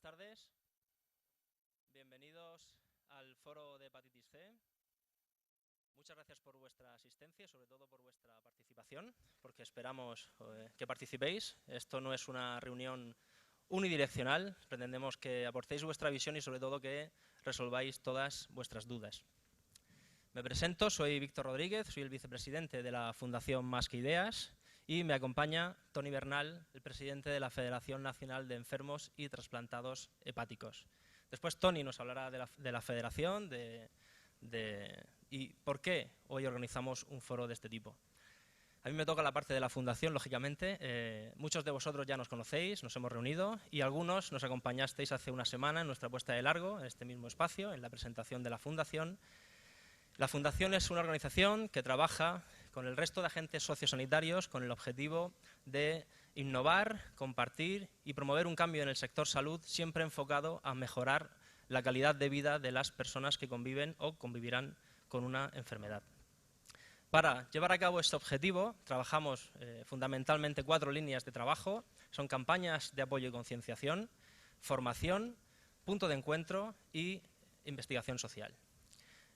tardes. Bienvenidos al foro de hepatitis C. Muchas gracias por vuestra asistencia y sobre todo por vuestra participación, porque esperamos que participéis. Esto no es una reunión unidireccional, pretendemos que aportéis vuestra visión y sobre todo que resolváis todas vuestras dudas. Me presento, soy Víctor Rodríguez, soy el vicepresidente de la Fundación Más que Ideas y me acompaña Toni Bernal, el presidente de la Federación Nacional de Enfermos y Trasplantados Hepáticos. Después Toni nos hablará de la federación y por qué hoy organizamos un foro de este tipo. A mí me toca la parte de la fundación, lógicamente. Muchos de vosotros ya nos conocéis, nos hemos reunido y algunos nos acompañasteis hace una semana en nuestra puesta de largo, en este mismo espacio, en la presentación de la fundación. La fundación es una organización que trabaja con el resto de agentes sociosanitarios con el objetivo de innovar, compartir y promover un cambio en el sector salud, siempre enfocado a mejorar la calidad de vida de las personas que conviven o convivirán con una enfermedad. Para llevar a cabo este objetivo trabajamos fundamentalmente 4 líneas de trabajo. Son campañas de apoyo y concienciación, formación, punto de encuentro y investigación social.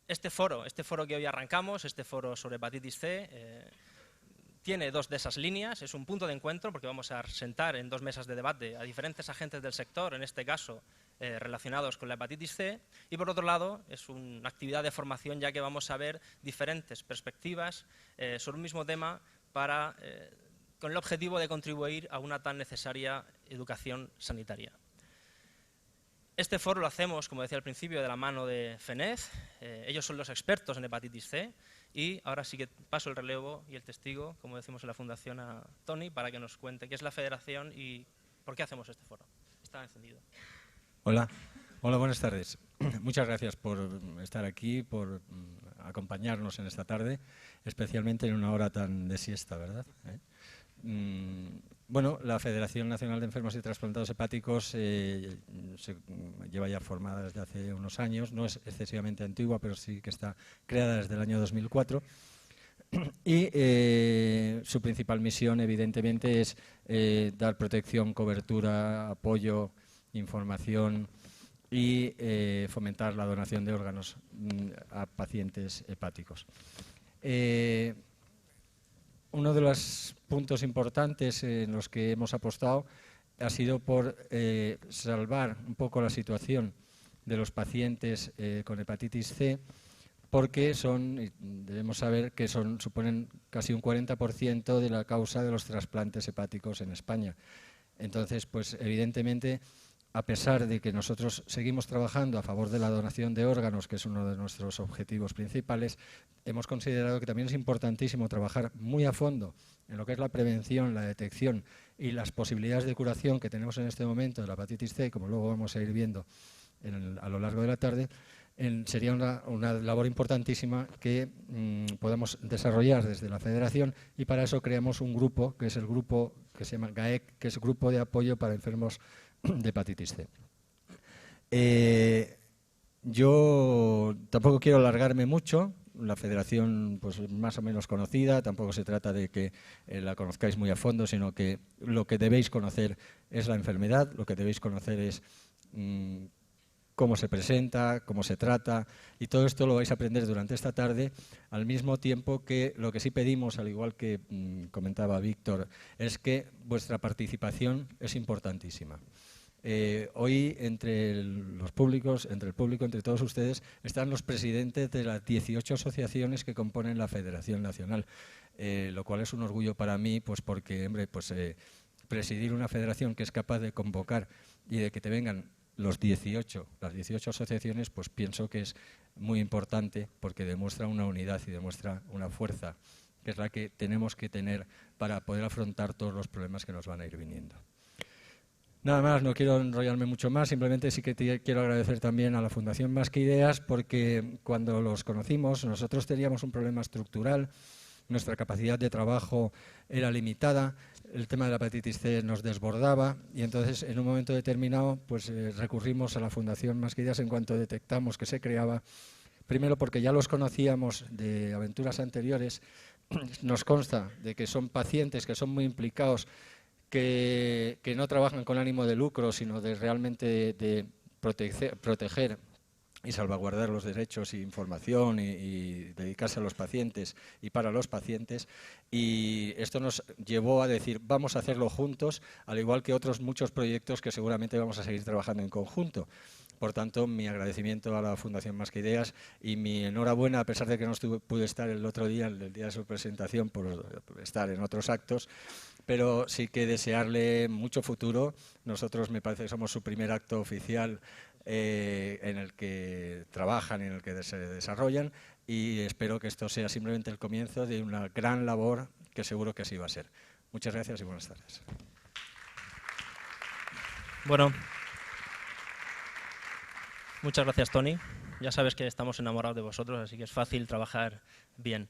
Este foro que hoy arrancamos, este foro sobre hepatitis C, tiene 2 de esas líneas. Es un punto de encuentro porque vamos a sentar en 2 mesas de debate a diferentes agentes del sector, en este caso relacionados con la hepatitis C, y por otro lado es una actividad de formación ya que vamos a ver diferentes perspectivas sobre un mismo tema con el objetivo de contribuir a una tan necesaria educación sanitaria. Este foro lo hacemos, como decía al principio, de la mano de FENED. Ellos son los expertos en hepatitis C y ahora sí que paso el relevo y el testigo, como decimos en la Fundación, a Toni para que nos cuente qué es la federación y por qué hacemos este foro. Está encendido. Hola, buenas tardes. Muchas gracias por estar aquí, por acompañarnos en esta tarde, especialmente en una hora tan de siesta, ¿verdad? Bueno, la Federación Nacional de Enfermos y Trasplantados Hepáticos se lleva ya formada desde hace unos años, no es excesivamente antigua, pero sí que está creada desde el año 2004. Y su principal misión, evidentemente, es dar protección, cobertura, apoyo, información y fomentar la donación de órganos a pacientes hepáticos. Uno de los puntos importantes en los que hemos apostado ha sido por salvar un poco la situación de los pacientes con hepatitis C, porque debemos saber que suponen casi un 40% de la causa de los trasplantes hepáticos en España. Entonces, pues evidentemente, a pesar de que nosotros seguimos trabajando a favor de la donación de órganos, que es uno de nuestros objetivos principales, hemos considerado que también es importantísimo trabajar muy a fondo en lo que es la prevención, la detección y las posibilidades de curación que tenemos en este momento de la hepatitis C, como luego vamos a ir viendo a lo largo de la tarde. Sería una labor importantísima que podamos desarrollar desde la Federación, y para eso creamos un grupo, que es el grupo que se llama GAEC, que es Grupo de Apoyo para Enfermos de Hepatitis C. Yo tampoco quiero alargarme mucho. La federación pues más o menos conocida, tampoco se trata de que la conozcáis muy a fondo, sino que lo que debéis conocer es la enfermedad, lo que debéis conocer es cómo se presenta, cómo se trata, y todo esto lo vais a aprender durante esta tarde, al mismo tiempo que lo que sí pedimos, al igual que comentaba Víctor, es que vuestra participación es importantísima. Hoy entre el público, entre todos ustedes, están los presidentes de las 18 asociaciones que componen la Federación Nacional, lo cual es un orgullo para mí, pues porque, hombre, pues presidir una federación que es capaz de convocar y de que te vengan las 18 asociaciones, pues pienso que es muy importante porque demuestra una unidad y demuestra una fuerza, que es la que tenemos que tener para poder afrontar todos los problemas que nos van a ir viniendo. Nada más, no quiero enrollarme mucho más, simplemente sí que quiero agradecer también a la Fundación Más que Ideas, porque cuando los conocimos nosotros teníamos un problema estructural, nuestra capacidad de trabajo era limitada, el tema de la hepatitis C nos desbordaba y entonces en un momento determinado pues recurrimos a la Fundación Más que Ideas en cuanto detectamos que se creaba, primero porque ya los conocíamos de aventuras anteriores, nos consta de que son pacientes que son muy implicados, que no trabajan con ánimo de lucro, sino de realmente de proteger y salvaguardar los derechos y información y dedicarse a los pacientes y para los pacientes. Y esto nos llevó a decir, vamos a hacerlo juntos, al igual que otros muchos proyectos que seguramente vamos a seguir trabajando en conjunto. Por tanto, mi agradecimiento a la Fundación Más que Ideas y mi enhorabuena, a pesar de que no pude estar el otro día, el día de su presentación, por estar en otros actos, pero sí que desearle mucho futuro. Nosotros me parece que somos su primer acto oficial en el que trabajan y en el que se desarrollan, y espero que esto sea simplemente el comienzo de una gran labor que seguro que así va a ser. Muchas gracias y buenas tardes. Bueno, muchas gracias, Tony. Ya sabes que estamos enamorados de vosotros, así que es fácil trabajar bien.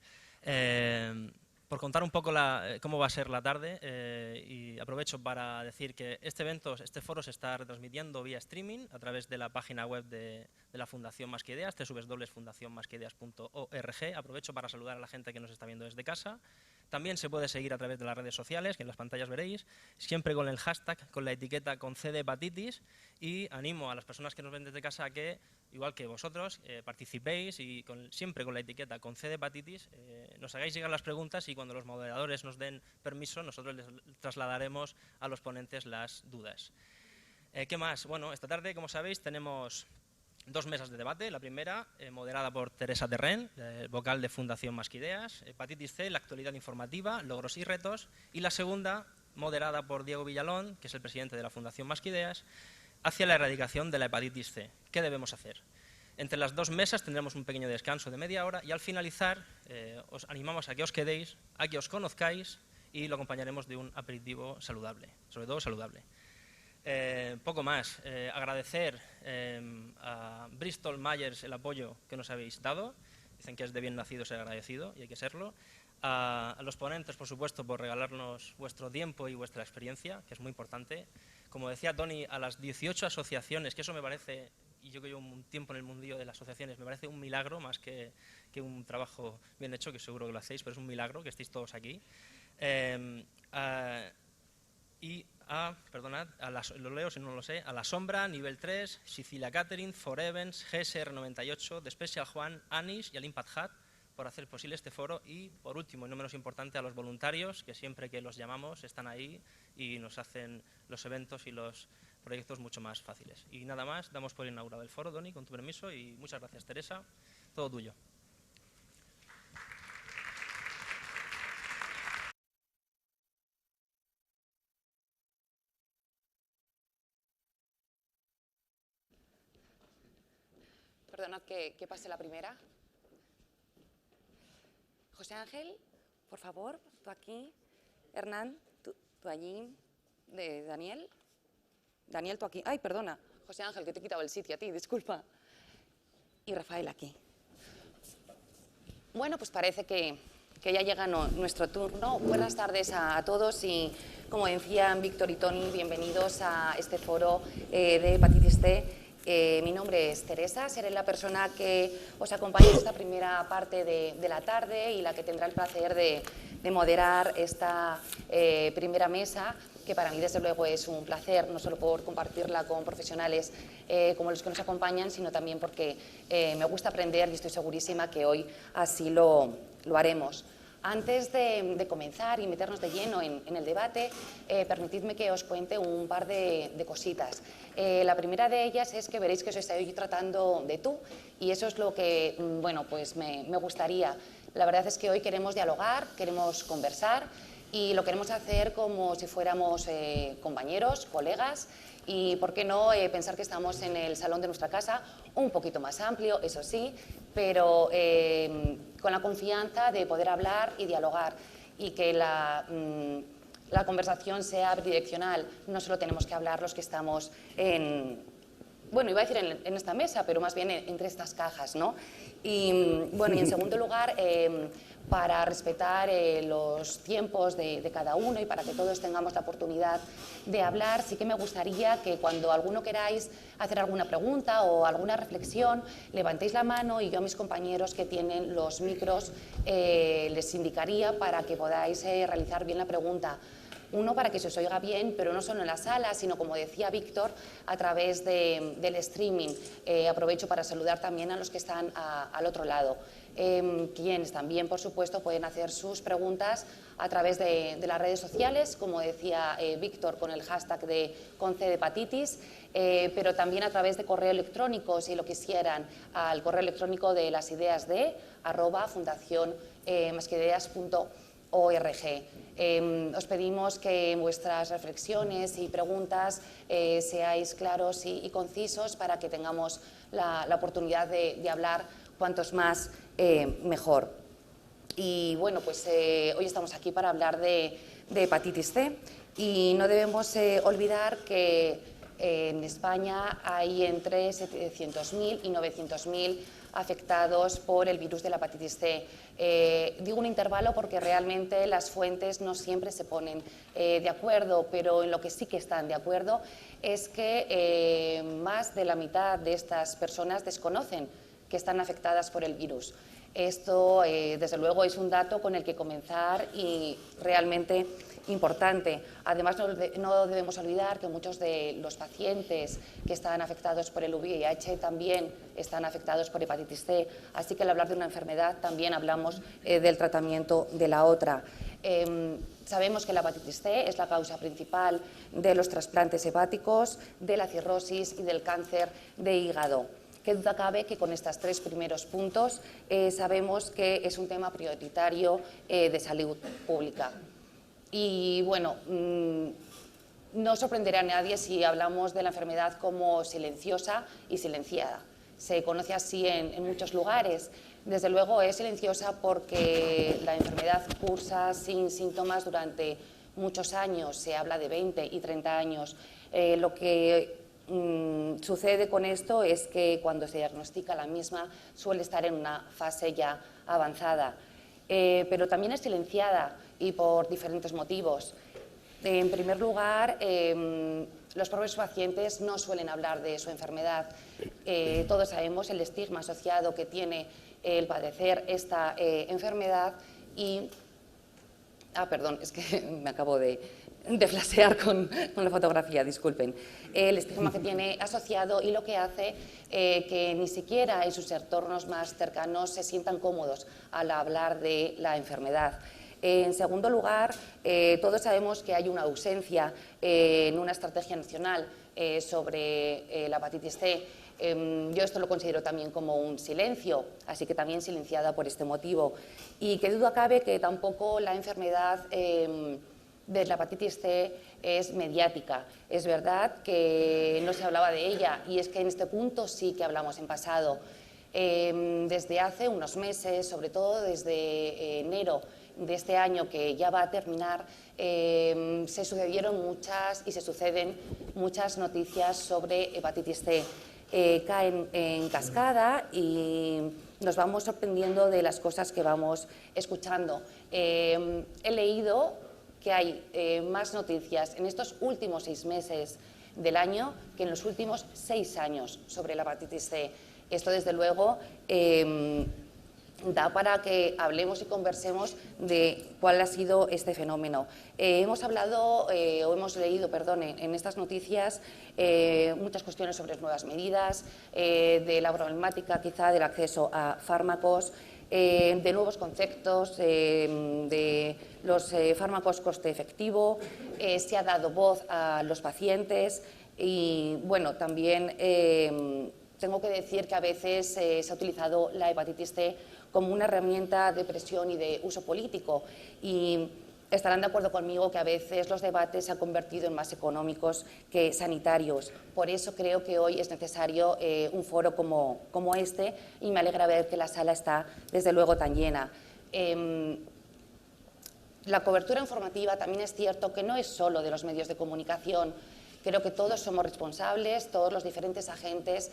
Por contar un poco cómo va a ser la tarde, y aprovecho para decir que este foro se está retransmitiendo vía streaming a través de la página web de la Fundación Más que Ideas, www.fundacionmasqueideas.org. Aprovecho para saludar a la gente que nos está viendo desde casa. También se puede seguir a través de las redes sociales, que en las pantallas veréis, siempre con el hashtag, con la etiqueta #concedehepatitis, y animo a las personas que nos ven desde casa a que, igual que vosotros, participéis y siempre con la etiqueta #concedehepatitis nos hagáis llegar las preguntas, y cuando los moderadores nos den permiso, nosotros les trasladaremos a los ponentes las dudas. ¿Qué más? Bueno, esta tarde, como sabéis, tenemos 2 mesas de debate. La primera, moderada por Teresa Terrén, vocal de Fundación Más que Ideas, hepatitis C, la actualidad informativa, logros y retos. Y la segunda, moderada por Diego Villalón, que es el presidente de la Fundación Más que Ideas, hacia la erradicación de la hepatitis C. ¿Qué debemos hacer? Entre las 2 mesas tendremos un pequeño descanso de media hora, y al finalizar os animamos a que os quedéis, a que os conozcáis, y lo acompañaremos de un aperitivo saludable, sobre todo saludable. Poco más, agradecer a Bristol Myers el apoyo que nos habéis dado. Dicen que es de bien nacido ser agradecido, y hay que serlo. A los ponentes, por supuesto, por regalarnos vuestro tiempo y vuestra experiencia, que es muy importante. Como decía Tony, a las 18 asociaciones, que eso me parece, y yo que llevo un tiempo en el mundillo de las asociaciones, me parece un milagro más que un trabajo bien hecho, que seguro que lo hacéis, pero es un milagro que estéis todos aquí. Perdonad, lo leo si no lo sé, a La Sombra, Nivel 3, Sicilia Catering, Forevens, GSR98, The Special Juan, Anis y al Impact Hut por hacer posible este foro. Y por último, y no menos importante, a los voluntarios, que siempre que los llamamos están ahí y nos hacen los eventos y los proyectos mucho más fáciles. Y nada más, damos por inaugurado el foro, Doni, con tu permiso, y muchas gracias, Teresa, todo tuyo. Perdonad que pase la primera. José Ángel, por favor, tú aquí. Hernán, tú allí. Daniel. Daniel, tú aquí. Ay, perdona. José Ángel, que te he quitado el sitio a ti, disculpa. Y Rafael aquí. Bueno, pues parece que ya llega nuestro turno. Buenas tardes a todos y, como decían Víctor y Tony, bienvenidos a este foro de hepatitis C. Mi nombre es Teresa, seré la persona que os acompañe en esta primera parte de la tarde y la que tendrá el placer de moderar esta primera mesa, que para mí desde luego es un placer, no solo por compartirla con profesionales como los que nos acompañan, sino también porque me gusta aprender y estoy segurísima que hoy así lo haremos. Antes de comenzar y meternos de lleno en el debate, permitidme que os cuente un par de cositas. La primera de ellas es que veréis que os estoy tratando de tú, y eso es lo que, bueno, pues me gustaría. La verdad es que hoy queremos dialogar, queremos conversar, y lo queremos hacer como si fuéramos compañeros, colegas, y por qué no pensar que estamos en el salón de nuestra casa, un poquito más amplio, eso sí, pero con la confianza de poder hablar y dialogar, y que la conversación sea bidireccional. No solo tenemos que hablar los que estamos bueno, iba a decir en esta mesa, pero más bien entre estas cajas, ¿no? Y bueno, y en segundo lugar, para respetar los tiempos de cada uno y para que todos tengamos la oportunidad de hablar, sí que me gustaría que cuando alguno queráis hacer alguna pregunta o alguna reflexión, levantéis la mano, y yo a mis compañeros que tienen los micros les indicaría para que podáis realizar bien la pregunta. Uno, para que se os oiga bien, pero no solo en la sala, sino, como decía Víctor, a través del streaming. Aprovecho para saludar también a los que están al otro lado, quienes también, por supuesto, pueden hacer sus preguntas a través de las redes sociales, como decía Víctor, con el hashtag de #ConceDehepatitis, pero también a través de correo electrónico, si lo quisieran, al correo electrónico de lasideasde@fundacionmasqueideas.org. Os pedimos que en vuestras reflexiones y preguntas seáis claros y concisos para que tengamos la oportunidad de hablar cuantos más mejor. Y bueno, pues hoy estamos aquí para hablar de hepatitis C y no debemos olvidar que en España hay entre 700.000 y 900.000 afectados por el virus de la hepatitis C. Digo un intervalo porque realmente las fuentes no siempre se ponen de acuerdo, pero en lo que sí que están de acuerdo es que más de la mitad de estas personas desconocen que están afectadas por el virus. Esto, desde luego, es un dato con el que comenzar y realmente importante. Además, no debemos olvidar que muchos de los pacientes que están afectados por el VIH también están afectados por hepatitis C, así que al hablar de una enfermedad también hablamos del tratamiento de la otra. Sabemos que la hepatitis C es la causa principal de los trasplantes hepáticos, de la cirrosis y del cáncer de hígado. Qué duda cabe que con estos tres primeros puntos sabemos que es un tema prioritario de salud pública. Y bueno, no sorprenderá a nadie si hablamos de la enfermedad como silenciosa y silenciada. Se conoce así en muchos lugares. Desde luego es silenciosa porque la enfermedad cursa sin síntomas durante muchos años, se habla de 20 y 30 años. Lo que sucede con esto es que cuando se diagnostica la misma suele estar en una fase ya avanzada, pero también es silenciada y por diferentes motivos. En primer lugar, los propios pacientes no suelen hablar de su enfermedad. Todos sabemos el estigma asociado que tiene el padecer esta enfermedad y... perdón, es que me acabo de flashear con la fotografía, disculpen. El estigma que tiene asociado y lo que hace que ni siquiera en sus entornos más cercanos se sientan cómodos al hablar de la enfermedad. En segundo lugar, todos sabemos que hay una ausencia en una estrategia nacional sobre la hepatitis C. Yo esto lo considero también como un silencio, así que también silenciada por este motivo. Y qué duda cabe que tampoco la enfermedad de la hepatitis C es mediática. Es verdad que no se hablaba de ella y es que en este punto sí que hablamos en pasado. Desde hace unos meses, sobre todo desde enero de este año que ya va a terminar, se sucedieron muchas y se suceden muchas noticias sobre hepatitis C. Caen en cascada y nos vamos sorprendiendo de las cosas que vamos escuchando. He leído que hay más noticias en estos últimos 6 meses del año que en los últimos 6 años sobre la hepatitis C. Esto, desde luego, da para que hablemos y conversemos de cuál ha sido este fenómeno. Hemos hablado, o hemos leído, perdón, en estas noticias muchas cuestiones sobre nuevas medidas, de la problemática quizá del acceso a fármacos, de nuevos conceptos, de los fármacos coste-efectivo, se ha dado voz a los pacientes y, bueno, también tengo que decir que a veces se ha utilizado la hepatitis C como una herramienta de presión y de uso político y estarán de acuerdo conmigo que a veces los debates se han convertido en más económicos que sanitarios. Por eso creo que hoy es necesario un foro como este y me alegra ver que la sala está desde luego tan llena. La cobertura informativa también es cierto que no es solo de los medios de comunicación. Creo que todos somos responsables, todos los diferentes agentes,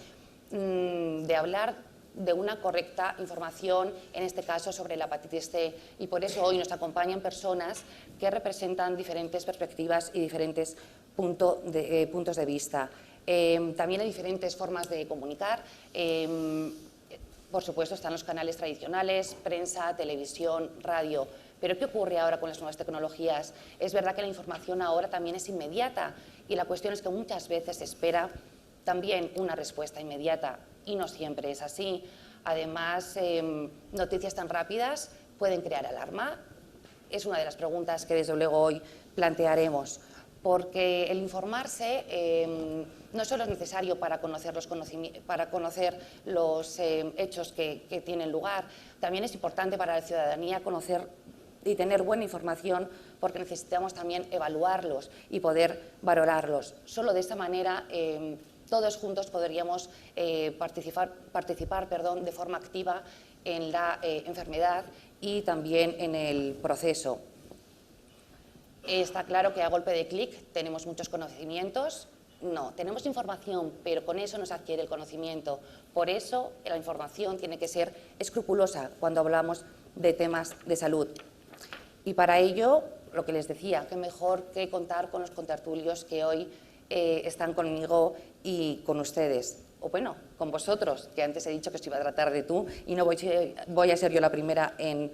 de hablar de una correcta información, en este caso sobre la hepatitis C, y por eso hoy nos acompañan personas que representan diferentes perspectivas y diferentes puntos de vista. También hay diferentes formas de comunicar. Por supuesto, están los canales tradicionales, prensa, televisión, radio, Pero ¿qué ocurre ahora con las nuevas tecnologías? Es verdad que la información ahora también es inmediata y la cuestión es que muchas veces se espera también una respuesta inmediata y no siempre es así. Además, noticias tan rápidas pueden crear alarma. Es una de las preguntas que desde luego hoy plantearemos, porque el informarse no solo es necesario para conocer los hechos que tienen lugar, también es importante para la ciudadanía conocer y tener buena información, porque necesitamos también evaluarlos y poder valorarlos. Solo de esta manera todos juntos podríamos participar de forma activa en la enfermedad y también en el proceso. Está claro que a golpe de clic tenemos muchos conocimientos. No, tenemos información, pero con eso no se adquiere el conocimiento. Por eso la información tiene que ser escrupulosa cuando hablamos de temas de salud. Y para ello, lo que les decía, qué mejor que contar con los contertulios que hoy están conmigo y con ustedes. O bueno, con vosotros, que antes he dicho que se iba a tratar de tú y no voy a ser yo la primera en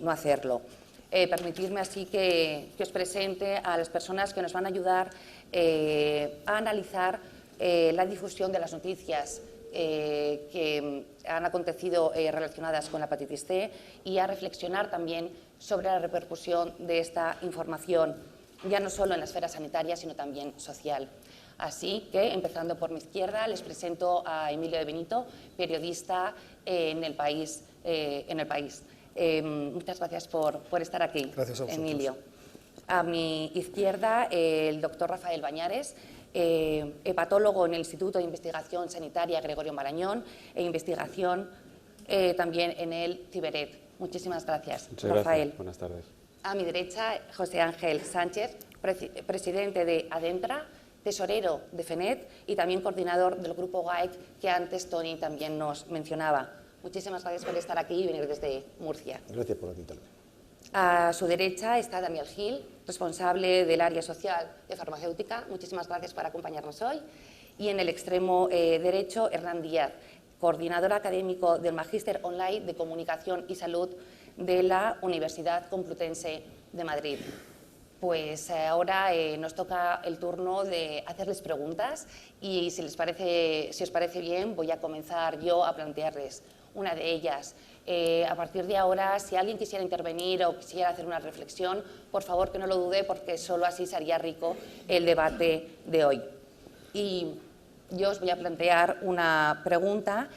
no hacerlo. Permitidme así que os presente a las personas que nos van a ayudar a analizar la difusión de las noticias que han acontecido relacionadas con la hepatitis C y a reflexionar también sobre la repercusión de esta información, ya no solo en la esfera sanitaria, sino también social. Así que, empezando por mi izquierda, les presento a Emilio de Benito, periodista en El País. Muchas gracias por estar aquí, gracias a vosotros. Emilio. A mi izquierda, el doctor Rafael Bañares, hepatólogo en el Instituto de Investigación Sanitaria Gregorio Marañón e investigación también en el Ciberet. Muchísimas gracias, Muchas Rafael. Gracias. Buenas tardes. A mi derecha, José Ángel Sánchez, presidente de ADEMPRA, tesorero de FENET y también coordinador del grupo GAEC, que antes Tony también nos mencionaba. Muchísimas gracias por estar aquí y venir desde Murcia. Gracias por invitarme. A su derecha está Daniel Gil, responsable del área social de farmacéutica. Muchísimas gracias por acompañarnos hoy. Y en el extremo derecho, Hernán Díaz, coordinador académico del Magíster Online de Comunicación y Salud de la Universidad Complutense de Madrid. Pues ahora nos toca el turno de hacerles preguntas y si os parece bien, voy a comenzar yo a plantearles una de ellas. A partir de ahora, si alguien quisiera intervenir o quisiera hacer una reflexión, por favor que no lo dude, porque solo así se haría rico el debate de hoy. Y yo os voy a plantear una pregunta,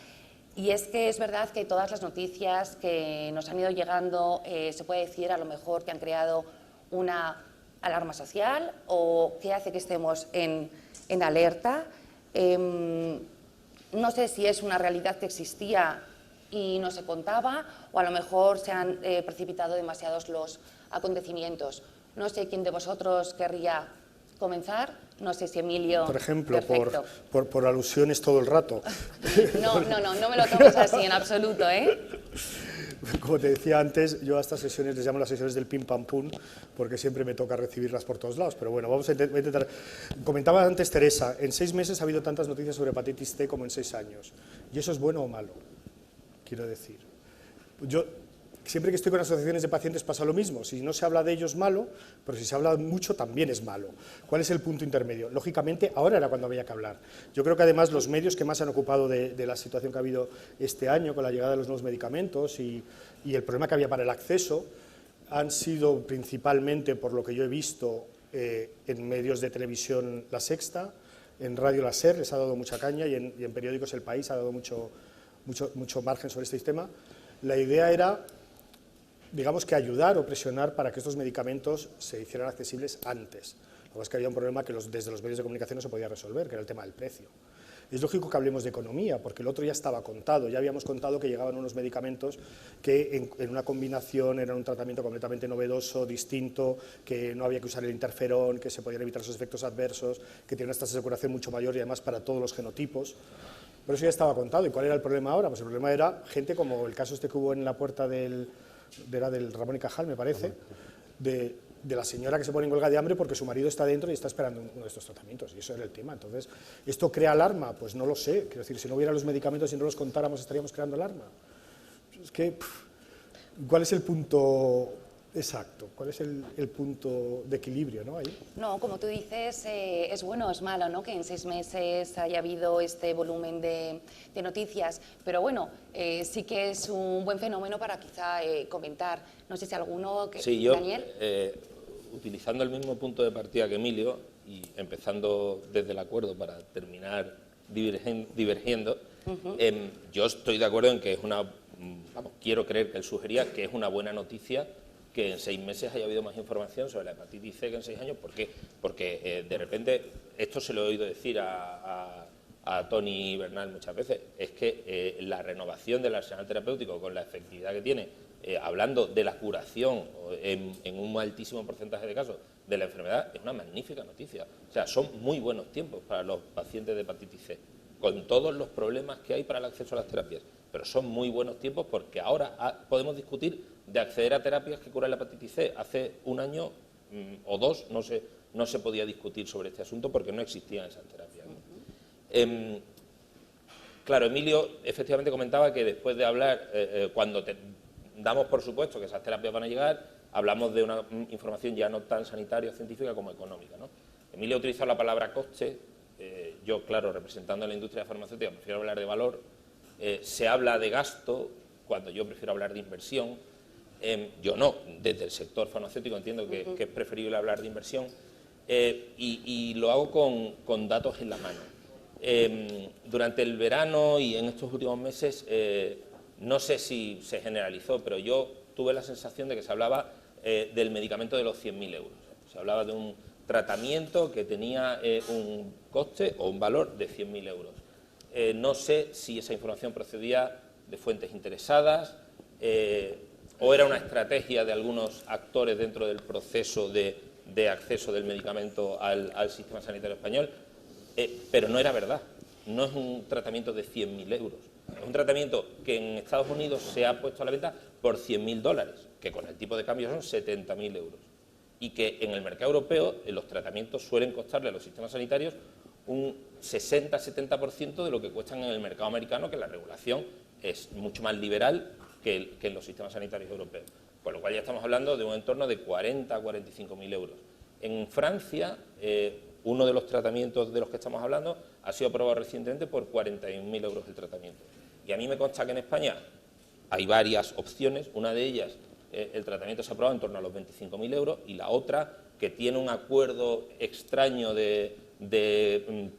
y es que es verdad que todas las noticias que nos han ido llegando, se puede decir a lo mejor que han creado una alarma social o que hace que estemos en alerta. No sé si es una realidad que existía y no se contaba, o a lo mejor se han precipitado demasiados los acontecimios. No sé quién de vosotros querría comenzar. No sé si Emilio... Por ejemplo, Perfecto. por alusiones todo el rato. No me lo tomes así en absoluto, ¿eh? Como te decía antes, yo a estas sesiones les llamo las sesiones del pim pam pum, porque siempre me toca recibirlas por todos lados. Pero bueno, vamos a intentar. Comentaba antes Teresa, en 6 meses ha habido tantas noticias sobre hepatitis C como en 6 años. ¿Y eso es bueno o malo? Quiero decir, yo siempre que estoy con asociaciones de pacientes pasa lo mismo. Si no se habla de ellos, malo, pero si se habla mucho, también es malo. ¿Cuál es el punto intermedio? Lógicamente, ahora era cuando había que hablar. Yo creo que además los medios que más se han ocupado de la situación que ha habido este año con la llegada de los nuevos medicamentos y el problema que había para el acceso han sido principalmente, por lo que yo he visto, en medios de televisión La Sexta, en radio La SER les ha dado mucha caña y en periódicos El País ha dado mucho margen sobre este tema. La idea era, digamos, que ayudar o presionar para que estos medicamentos se hicieran accesibles antes. Lo que pasa es que había un problema que desde los medios de comunicación no se podía resolver, que era el tema del precio. Es lógico que hablemos de economía, porque el otro ya estaba contado. Ya habíamos contado que llegaban unos medicamentos que en una combinación eran un tratamiento completamente novedoso, distinto, que no había que usar el interferón, que se podían evitar esos efectos adversos, que tiene unas tasas de curación mucho mayor y además para todos los genotipos. Pero eso ya estaba contado. ¿Y cuál era el problema ahora? Pues el problema era gente como el caso este que hubo en la puerta del Ramón y Cajal, me parece, de la señora que se pone en huelga de hambre porque su marido está dentro y está esperando uno de estos tratamientos, y eso era el tema. Entonces, ¿esto crea alarma? Pues no lo sé. Quiero decir, si no hubiera los medicamentos y no los contáramos, ¿estaríamos creando alarma? Es que, ¿cuál es el punto Exacto. ¿Cuál es el punto de equilibrio, ¿no? Ahí. No, como tú dices, es bueno o es malo, ¿no?, que en 6 meses haya habido este volumen de noticias, pero bueno, sí que es un buen fenómeno para quizá comentar. No sé si alguno... Sí, yo, Daniel. utilizando el mismo punto de partida que Emilio y empezando desde el acuerdo para terminar divergiendo, yo estoy de acuerdo en que es quiero creer que él sugería que es una buena noticia que en 6 meses haya habido más información sobre la hepatitis C que en 6 años. ¿Por qué? Porque de repente, esto se lo he oído decir a Tony Bernal muchas veces, es que la renovación del arsenal terapéutico con la efectividad que tiene, hablando de la curación en un altísimo porcentaje de casos de la enfermedad, es una magnífica noticia. O sea, son muy buenos tiempos para los pacientes de hepatitis C, con todos los problemas que hay para el acceso a las terapias, pero son muy buenos tiempos porque ahora podemos discutir de acceder a terapias que curan la hepatitis C. Hace 1 año o 2 no se podía discutir sobre este asunto porque no existían esas terapias, ¿no? Claro, Emilio efectivamente comentaba que después de hablar, cuando damos por supuesto que esas terapias van a llegar, hablamos de una información ya no tan sanitaria o científica como económica, ¿no? Emilio ha utilizado la palabra coste. Yo, claro, representando a la industria farmacéutica, prefiero hablar de valor. Se habla de gasto cuando yo prefiero hablar de inversión. Yo no, desde el sector farmacéutico entiendo que es preferible hablar de inversión, y lo hago con datos en la mano. Durante el verano y en estos últimos meses, no sé si se generalizó, pero yo tuve la sensación de que se hablaba del medicamento de los 100.000 euros. Se hablaba de un tratamiento que tenía un coste o un valor de 100.000 euros. No sé si esa información procedía de fuentes interesadas, o era una estrategia de algunos actores dentro del proceso de acceso del medicamento al sistema sanitario español, pero no era verdad. No es un tratamiento de 100.000 euros. Es un tratamiento que en Estados Unidos se ha puesto a la venta por $100.000, que con el tipo de cambio son 70.000 euros. Y que en el mercado europeo los tratamientos suelen costarle a los sistemas sanitarios un 60-70% de lo que cuestan en el mercado americano, que la regulación es mucho más liberal que en los sistemas sanitarios europeos. Con lo cual ya estamos hablando de un entorno de 40 a 45.000 euros. En Francia, uno de los tratamientos de los que estamos hablando ha sido aprobado recientemente por 41.000 euros el tratamiento. Y a mí me consta que en España hay varias opciones. Una de ellas, el tratamiento se ha aprobado en torno a los 25.000 euros, y la otra, que tiene un acuerdo extraño de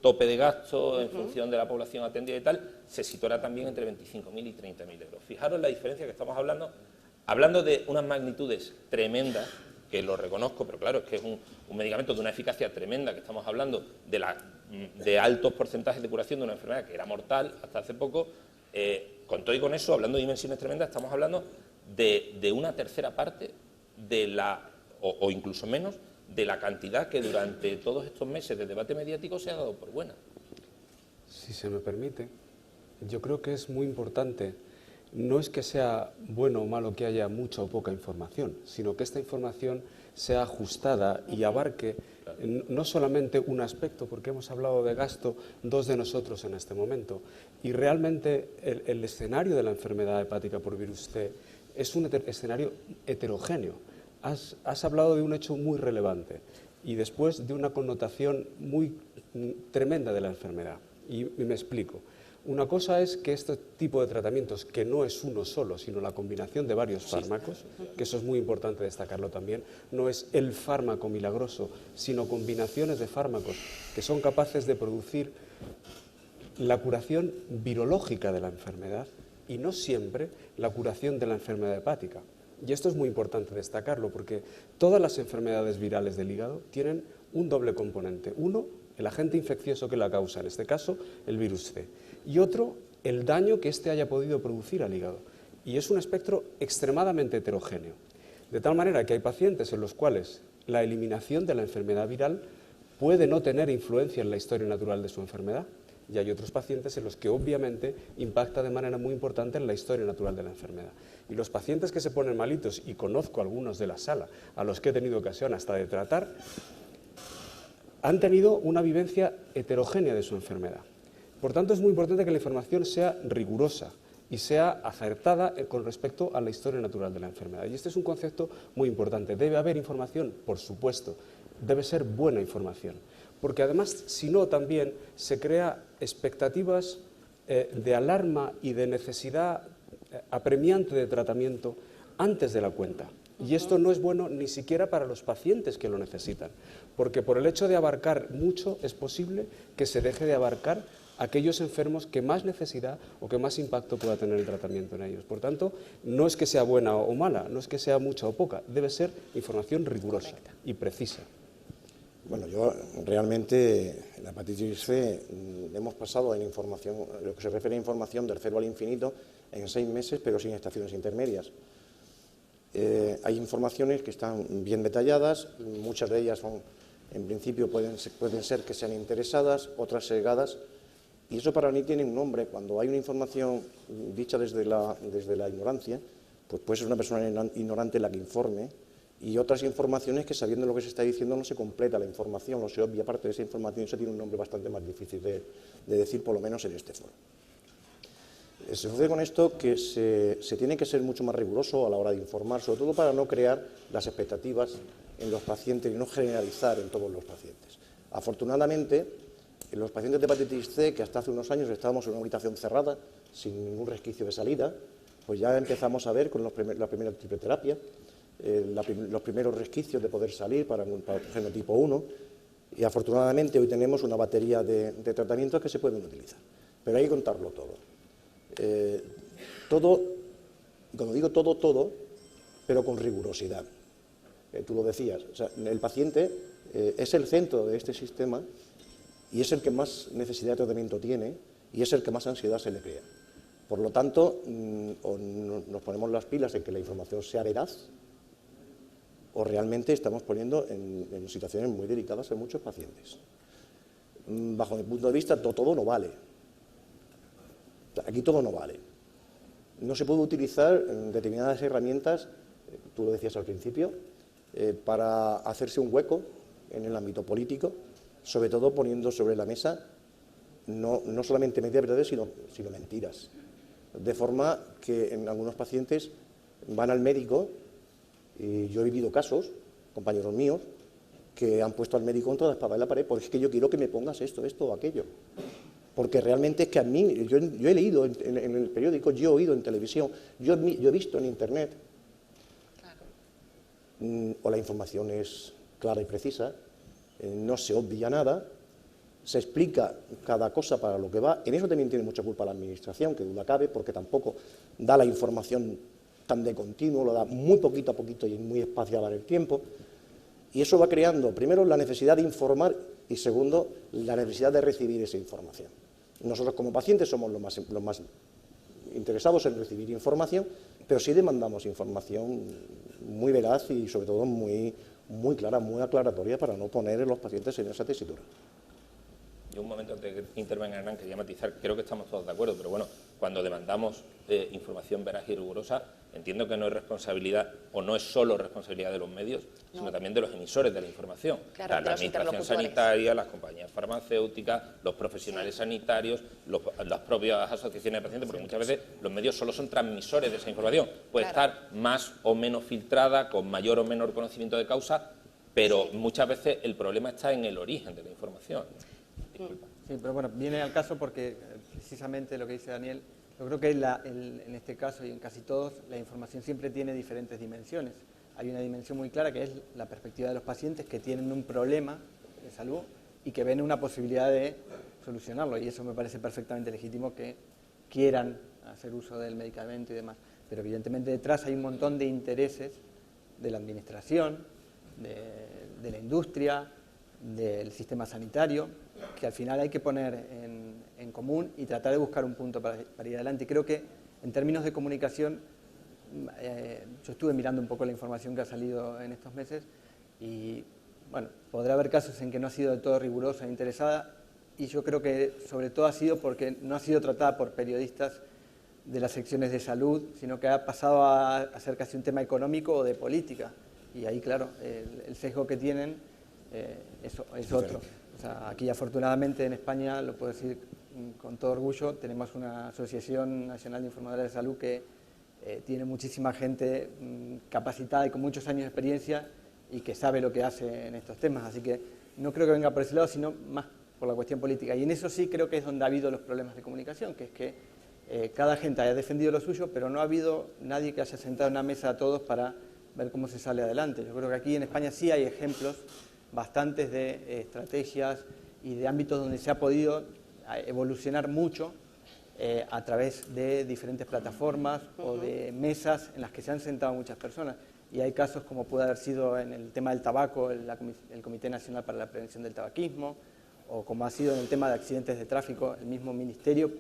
tope de gasto en función de la población atendida y tal, se situará también entre 25.000 y 30.000 euros. Fijaros la diferencia que estamos hablando de unas magnitudes tremendas, que lo reconozco, pero claro, es que es un medicamento de una eficacia tremenda, que estamos hablando de altos porcentajes de curación de una enfermedad que era mortal hasta hace poco. Con todo y con eso, hablando de dimensiones tremendas, estamos hablando de una tercera parte o incluso menos, de la cantidad que durante todos estos meses de debate mediático se ha dado por buena. Si se me permite, yo creo que es muy importante, no es que sea bueno o malo que haya mucha o poca información, sino que esta información sea ajustada y abarque no solamente un aspecto, porque hemos hablado de gasto 2 de nosotros en este momento, y realmente el escenario de la enfermedad hepática por virus C es un escenario heterogéneo. Has hablado de un hecho muy relevante y después de una connotación muy tremenda de la enfermedad. Y me explico. Una cosa es que este tipo de tratamientos, que no es uno solo, sino la combinación de varios fármacos, que eso es muy importante destacarlo también, no es el fármaco milagroso, sino combinaciones de fármacos que son capaces de producir la curación virológica de la enfermedad y no siempre la curación de la enfermedad hepática. Y esto es muy importante destacarlo porque todas las enfermedades virales del hígado tienen un doble componente. Uno, el agente infeccioso que la causa, en este caso el virus C. Y otro, el daño que éste haya podido producir al hígado. Y es un espectro extremadamente heterogéneo. De tal manera que hay pacientes en los cuales la eliminación de la enfermedad viral puede no tener influencia en la historia natural de su enfermedad. Y hay otros pacientes en los que obviamente impacta de manera muy importante en la historia natural de la enfermedad. Y los pacientes que se ponen malitos, y conozco algunos de la sala a los que he tenido ocasión hasta de tratar, han tenido una vivencia heterogénea de su enfermedad. Por tanto, es muy importante que la información sea rigurosa y sea acertada con respecto a la historia natural de la enfermedad. Y este es un concepto muy importante. ¿Debe haber información? Por supuesto. Debe ser buena información. Porque además, si no, también se crea expectativas de alarma y de necesidad apremiante de tratamiento antes de la cuenta. Y esto no es bueno ni siquiera para los pacientes que lo necesitan, porque por el hecho de abarcar mucho es posible que se deje de abarcar aquellos enfermos que más necesidad o que más impacto pueda tener el tratamiento en ellos. Por tanto, no es que sea buena o mala, no es que sea mucha o poca, debe ser información rigurosa y precisa. Bueno, yo realmente la hepatitis C hemos pasado en información, lo que se refiere a información del cero al infinito en 6 meses, pero sin estaciones intermedias. Hay informaciones que están bien detalladas, muchas de ellas son, en principio pueden ser que sean interesadas, otras sesgadas, y eso para mí tiene un nombre. Cuando hay una información dicha desde la ignorancia, pues puede ser una persona ignorante la que informe, y otras informaciones que, sabiendo lo que se está diciendo, no se completa la información o se obvia parte de esa información, y eso tiene un nombre bastante más difícil de decir, por lo menos en este foro. Se sucede con esto que se tiene que ser mucho más riguroso a la hora de informar, sobre todo para no crear las expectativas en los pacientes y no generalizar en todos los pacientes. Afortunadamente, en los pacientes de hepatitis C, que hasta hace unos años estábamos en una habitación cerrada, sin ningún resquicio de salida, pues ya empezamos a ver con la primera triple terapia, los primeros resquicios de poder salir para el genotipo 1, y afortunadamente hoy tenemos una batería de tratamientos que se pueden utilizar. Pero hay que contarlo todo. Todo, y cuando digo todo, pero con rigurosidad. Tú lo decías, o sea, el paciente es el centro de este sistema y es el que más necesidad de tratamiento tiene y es el que más ansiedad se le crea. Por lo tanto, o nos ponemos las pilas en que la información sea veraz, o realmente estamos poniendo en situaciones muy delicadas a muchos pacientes. Bajo mi punto de vista, todo no vale. Aquí todo no vale. No se puede utilizar determinadas herramientas, tú lo decías al principio, para hacerse un hueco en el ámbito político, sobre todo poniendo sobre la mesa no solamente medias verdades, sino mentiras. De forma que en algunos pacientes van al médico, y yo he vivido casos, compañeros míos, que han puesto al médico contra la espada en la pared, porque es que yo quiero que me pongas esto o aquello. Porque realmente es que a mí, yo he leído en el periódico, yo he oído en televisión, yo he visto en internet, claro. O la información es clara y precisa, no se obvia nada, se explica cada cosa para lo que va. En eso también tiene mucha culpa la administración, que duda cabe, porque tampoco da la información tan de continuo, lo da muy poquito a poquito y muy espaciada en el tiempo. Y eso va creando, primero, la necesidad de informar y, segundo, la necesidad de recibir esa información. Nosotros como pacientes somos los más interesados en recibir información, pero sí demandamos información muy veraz y, sobre todo, muy clara, muy aclaratoria para no poner a los pacientes en esa tesitura. Yo un momento antes de que intervenga Hernán quería matizar, creo que estamos todos de acuerdo, pero bueno, cuando demandamos información veraz y rigurosa, entiendo que no es responsabilidad, o no es solo responsabilidad de los medios, sino también de los emisores de la información. Claro, la administración sanitaria, las compañías farmacéuticas, los profesionales sanitarios, las propias asociaciones de pacientes, porque muchas veces los medios solo son transmisores de esa información. Puede estar más o menos filtrada, con mayor o menor conocimiento de causa, pero muchas veces el problema está en el origen de la información. Disculpa. Sí, pero bueno, viene al caso porque precisamente lo que dice Daniel, yo creo que en este caso y en casi todos, la información siempre tiene diferentes dimensiones. Hay una dimensión muy clara que es la perspectiva de los pacientes que tienen un problema de salud y que ven una posibilidad de solucionarlo, y eso me parece perfectamente legítimo que quieran hacer uso del medicamento y demás. Pero evidentemente detrás hay un montón de intereses de la administración, de la industria, del sistema sanitario, que al final hay que poner en común y tratar de buscar un punto para ir adelante. Y creo que en términos de comunicación, yo estuve mirando un poco la información que ha salido en estos meses y bueno, podrá haber casos en que no ha sido del todo rigurosa e interesada, y yo creo que sobre todo ha sido porque no ha sido tratada por periodistas de las secciones de salud, sino que ha pasado a ser casi un tema económico o de política, y ahí claro, el sesgo que tienen es otro. O sea, aquí afortunadamente en España, lo puedo decir con todo orgullo, tenemos una Asociación Nacional de Informadores de Salud que tiene muchísima gente capacitada y con muchos años de experiencia y que sabe lo que hace en estos temas. Así que no creo que venga por ese lado, sino más por la cuestión política. Y en eso sí creo que es donde ha habido los problemas de comunicación, que es que cada gente haya defendido lo suyo, pero no ha habido nadie que haya sentado en una mesa a todos para ver cómo se sale adelante. Yo creo que aquí en España sí hay ejemplos bastantes de estrategias y de ámbitos donde se ha podido evolucionar mucho a través de diferentes plataformas o de mesas en las que se han sentado muchas personas. Y hay casos como puede haber sido en el tema del tabaco, el Comité Nacional para la Prevención del Tabaquismo, o como ha sido en el tema de accidentes de tráfico, el mismo Ministerio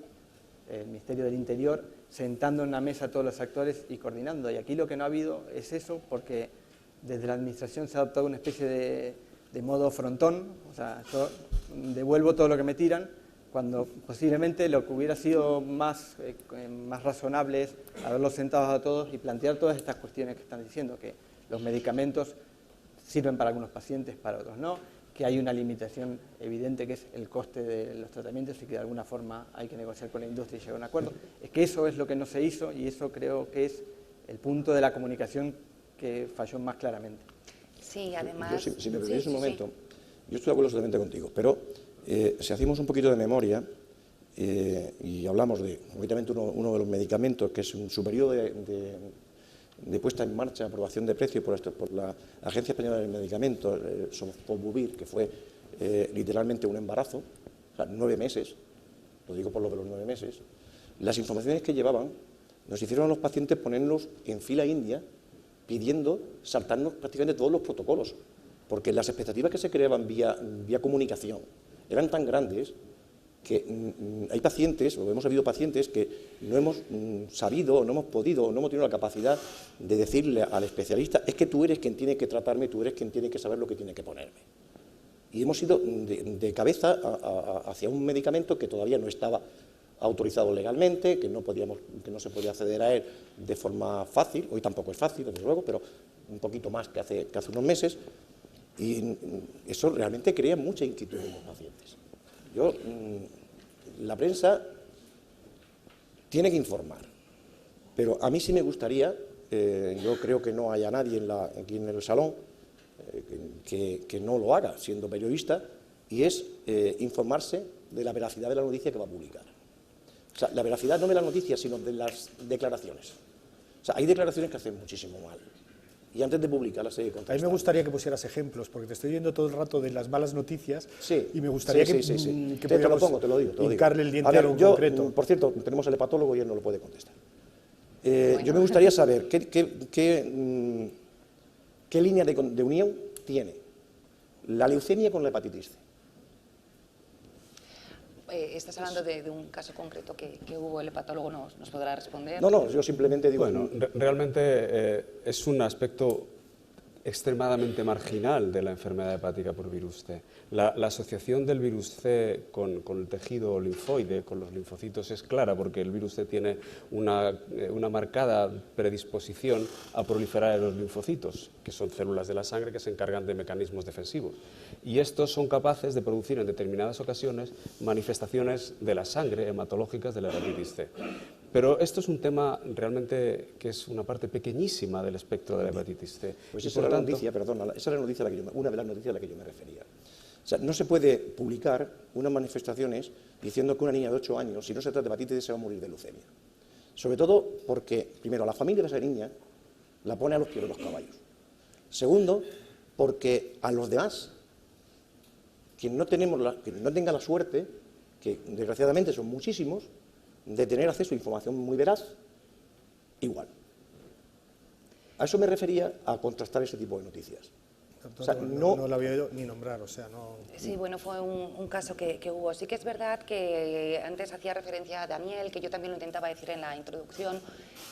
del Interior, sentando en una mesa a todos los actores y coordinando. Y aquí lo que no ha habido es eso, porque desde la Administración se ha adoptado una especie de modo frontón, o sea, yo devuelvo todo lo que me tiran, cuando posiblemente lo que hubiera sido más razonable es haberlos sentados a todos y plantear todas estas cuestiones que están diciendo, que los medicamentos sirven para algunos pacientes, para otros no, que hay una limitación evidente que es el coste de los tratamientos y que de alguna forma hay que negociar con la industria y llegar a un acuerdo. Es que eso es lo que no se hizo y eso creo que es el punto de la comunicación que falló más claramente. Sí, además... Si me permitís un momento, yo estoy de acuerdo totalmente contigo, pero si hacemos un poquito de memoria y hablamos de, concretamente, uno de los medicamentos, que es su periodo de puesta en marcha, aprobación de precio por la Agencia Española del Medicamento, Sofosbuvir, que fue literalmente un embarazo, o sea, 9 meses, lo digo por lo de los 9 meses, las informaciones que llevaban nos hicieron a los pacientes ponernos en fila india pidiendo saltarnos prácticamente todos los protocolos, porque las expectativas que se creaban vía comunicación eran tan grandes que hay pacientes, o hemos habido pacientes que no hemos sabido, o no hemos podido, o no hemos tenido la capacidad de decirle al especialista, es que tú eres quien tiene que tratarme, tú eres quien tiene que saber lo que tiene que ponerme. Y hemos ido de cabeza hacia un medicamento que todavía no estaba autorizado legalmente, que no se podía acceder a él de forma fácil, hoy tampoco es fácil, desde luego, pero un poquito más que hace unos meses, y eso realmente crea mucha inquietud en los pacientes. La prensa tiene que informar, pero a mí sí me gustaría, yo creo que no haya nadie aquí en el salón que no lo haga siendo periodista, y es informarse de la veracidad de la noticia que va a publicar. O sea, la veracidad no de la noticia, sino de las declaraciones. O sea, hay declaraciones que hacen muchísimo mal. Y antes de publicarlas hay que contestar. A mí me gustaría que pusieras ejemplos, porque te estoy viendo todo el rato de las malas noticias, sí, y me gustaría que te lo pongo, te lo digo. hincarle el diente a algo concreto. Por cierto, tenemos al hepatólogo y él no lo puede contestar. Yo me gustaría saber qué línea de unión tiene la leucemia con la hepatitis C. Estás hablando de un caso concreto que hubo, el hepatólogo nos podrá responder. No, yo simplemente digo... Bueno, realmente es un aspecto extremadamente marginal de la enfermedad hepática por virus C. La asociación del virus C con el tejido linfoide, con los linfocitos, es clara, porque el virus C tiene una marcada predisposición a proliferar en los linfocitos, que son células de la sangre que se encargan de mecanismos defensivos. Y estos son capaces de producir en determinadas ocasiones manifestaciones de la sangre hematológicas de la hepatitis C. Pero esto es un tema realmente que es una parte pequeñísima del espectro de la hepatitis C. Pues esa es la noticia, perdona, esa es la noticia una de las noticias a la que yo me refería. O sea, no se puede publicar unas manifestaciones diciendo que una niña de 8 años, si no se trata de hepatitis, se va a morir de leucemia. Sobre todo porque, primero, a la familia de esa niña la pone a los pies de los caballos. Segundo, porque a los demás, quien no tenga la suerte, que desgraciadamente son muchísimos, de tener acceso a información muy veraz, igual. A eso me refería, a contrastar ese tipo de noticias. O sea, no la había oído ni nombrar, o sea, no... Sí, bueno, fue un caso que hubo. Sí que es verdad que antes hacía referencia a Daniel, que yo también lo intentaba decir en la introducción,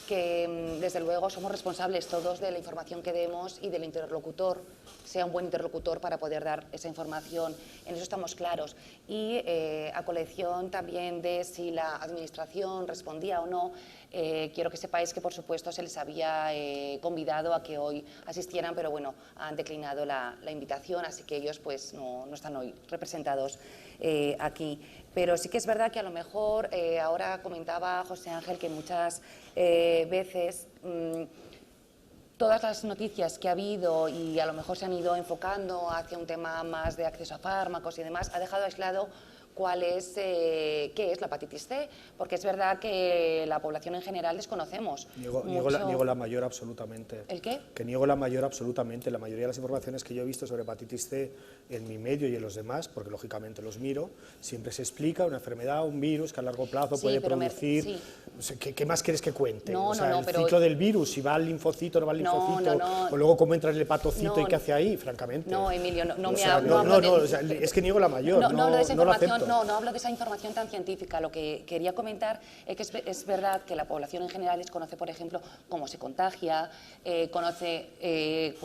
que desde luego somos responsables todos de la información que demos y del interlocutor, sea un buen interlocutor para poder dar esa información. En eso estamos claros. Y a colección también de si la administración respondía o no, quiero que sepáis que por supuesto se les había convidado a que hoy asistieran, pero bueno, han declinado la invitación, así que ellos pues no están hoy representados aquí. Pero sí que es verdad que a lo mejor, ahora comentaba José Ángel que muchas veces todas las noticias que ha habido y a lo mejor se han ido enfocando hacia un tema más de acceso a fármacos y demás, ha dejado aislado qué es la hepatitis C, porque es verdad que la población en general desconocemos. Niego la mayor absolutamente. ¿El qué? Que niego la mayor absolutamente. La mayoría de las informaciones que yo he visto sobre hepatitis C en mi medio y en los demás, porque lógicamente los miro, siempre se explica una enfermedad, un virus que a largo plazo puede producir... Sí. O sea, ¿qué más quieres que cuente? No, o sea, no, el pero... ciclo del virus, si va al linfocito, no va al linfocito, o luego cómo entra el hepatocito y qué hace ahí, francamente. No, Emilio, es que niego la mayor, no hablo de esa no lo información, acepto. no hablo de esa información tan científica. Lo que quería comentar es que es verdad que la población en general desconoce, por ejemplo, cómo se contagia, conoce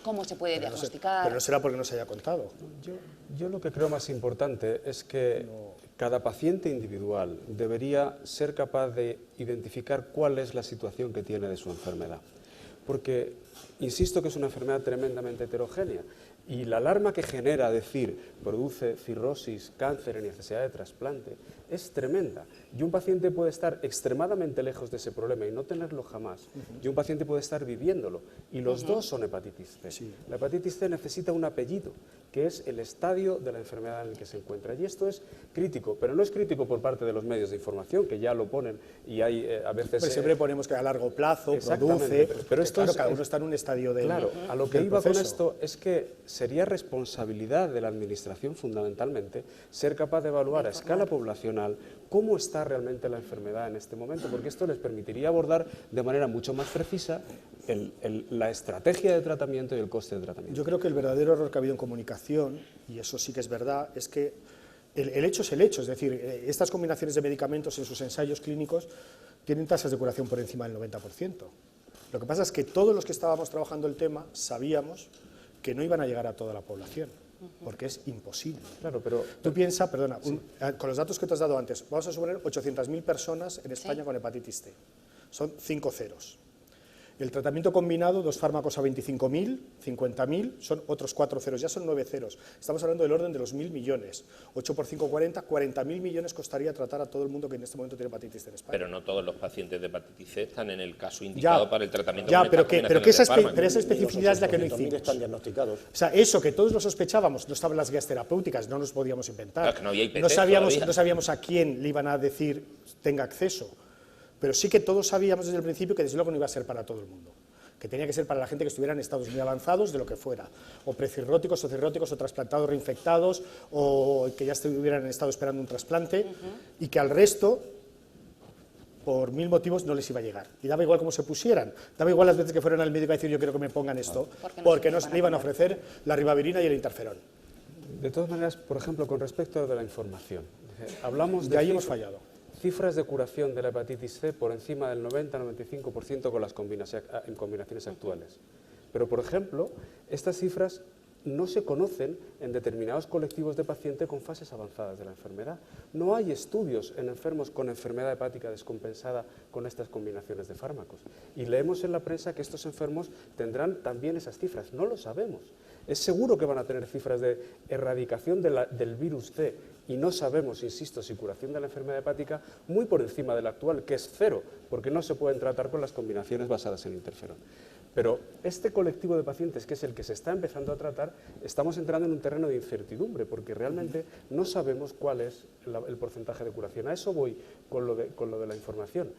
cómo se puede diagnosticar. Pero no será porque no se haya contado. Yo lo que creo más importante es que cada paciente individual debería ser capaz de identificar cuál es la situación que tiene de su enfermedad. Porque, insisto que es una enfermedad tremendamente heterogénea. Y la alarma que genera decir produce cirrosis, cáncer, necesidad de trasplante, es tremenda. Y un paciente puede estar extremadamente lejos de ese problema y no tenerlo jamás. Y un paciente puede estar viviéndolo. Y los dos son hepatitis C. Sí. La hepatitis C necesita un apellido, que es el estadio de la enfermedad en el que se encuentra. Y esto es crítico, pero no es crítico por parte de los medios de información, que ya lo ponen y hay a veces... Pues siempre ponemos que a largo plazo produce, pero esto claro, cada uno está en un estadio de... Claro, a lo que iba con esto es que sería responsabilidad de la Administración fundamentalmente ser capaz de evaluar a escala poblacional cómo está realmente la enfermedad en este momento, porque esto les permitiría abordar de manera mucho más precisa la estrategia de tratamiento y el coste de tratamiento. Yo creo que el verdadero error que ha habido en comunicación, y eso sí que es verdad, es que el hecho es el hecho, es decir, estas combinaciones de medicamentos en sus ensayos clínicos tienen tasas de curación por encima del 90%. Lo que pasa es que todos los que estábamos trabajando el tema sabíamos que no iban a llegar a toda la población, porque es imposible. Claro, pero... Tú piensas, perdona, con los datos que te has dado antes, vamos a suponer 800.000 personas en España con hepatitis C. Son 5 ceros. El tratamiento combinado, 2 fármacos a 25.000, 50.000, son otros 4 ceros, ya son 9 ceros. Estamos hablando del orden de los 1.000 millones. 8 por 5, 40.000 millones costaría tratar a todo el mundo que en este momento tiene hepatitis C en España. Pero no todos los pacientes de hepatitis C están en el caso indicado para el tratamiento. Pero esa especificidad es la que no hicimos. Están diagnosticados. O sea, eso que todos lo sospechábamos, no estaban las guías terapéuticas, no nos podíamos inventar. Claro, que no había IPT no sabíamos a quién le iban a decir tenga acceso. Pero sí que todos sabíamos desde el principio que desde luego no iba a ser para todo el mundo, que tenía que ser para la gente que estuviera en estados muy avanzados de lo que fuera, o precirróticos o cirróticos o trasplantados reinfectados o que ya estuvieran en estado esperando un trasplante y que al resto, por 1000 motivos, no les iba a llegar. Y daba igual cómo se pusieran, daba igual las veces que fueran al médico a decir yo quiero que me pongan esto, porque no le iban a ofrecer la ribavirina y el interferón. De todas maneras, por ejemplo, con respecto a la información, hablamos de ahí hemos fallado. Cifras de curación de la hepatitis C por encima del 90-95% con las combinaciones actuales. Pero, por ejemplo, estas cifras no se conocen en determinados colectivos de pacientes con fases avanzadas de la enfermedad. No hay estudios en enfermos con enfermedad hepática descompensada con estas combinaciones de fármacos. Y leemos en la prensa que estos enfermos tendrán también esas cifras. No lo sabemos. Es seguro que van a tener cifras de erradicación del virus C y no sabemos, insisto, si curación de la enfermedad hepática muy por encima del actual, que es 0, porque no se pueden tratar con las combinaciones basadas en interferón. Pero este colectivo de pacientes, que es el que se está empezando a tratar, estamos entrando en un terreno de incertidumbre, porque realmente no sabemos cuál es el porcentaje de curación. A eso voy con lo de la información.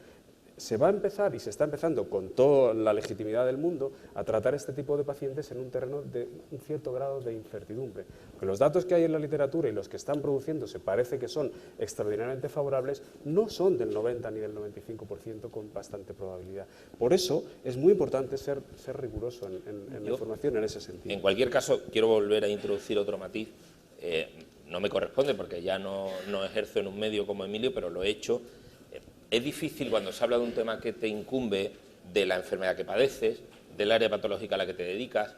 Se va a empezar, y se está empezando con toda la legitimidad del mundo, a tratar este tipo de pacientes en un terreno de un cierto grado de incertidumbre. Porque los datos que hay en la literatura y los que están produciéndose parece que son extraordinariamente favorables, no son del 90 ni del 95% con bastante probabilidad. Por eso es muy importante ser riguroso en la información en ese sentido. En cualquier caso, quiero volver a introducir otro matiz. No me corresponde porque ya no ejerzo en un medio como Emilio, pero lo he hecho. Es difícil cuando se habla de un tema que te incumbe de la enfermedad que padeces, del área patológica a la que te dedicas,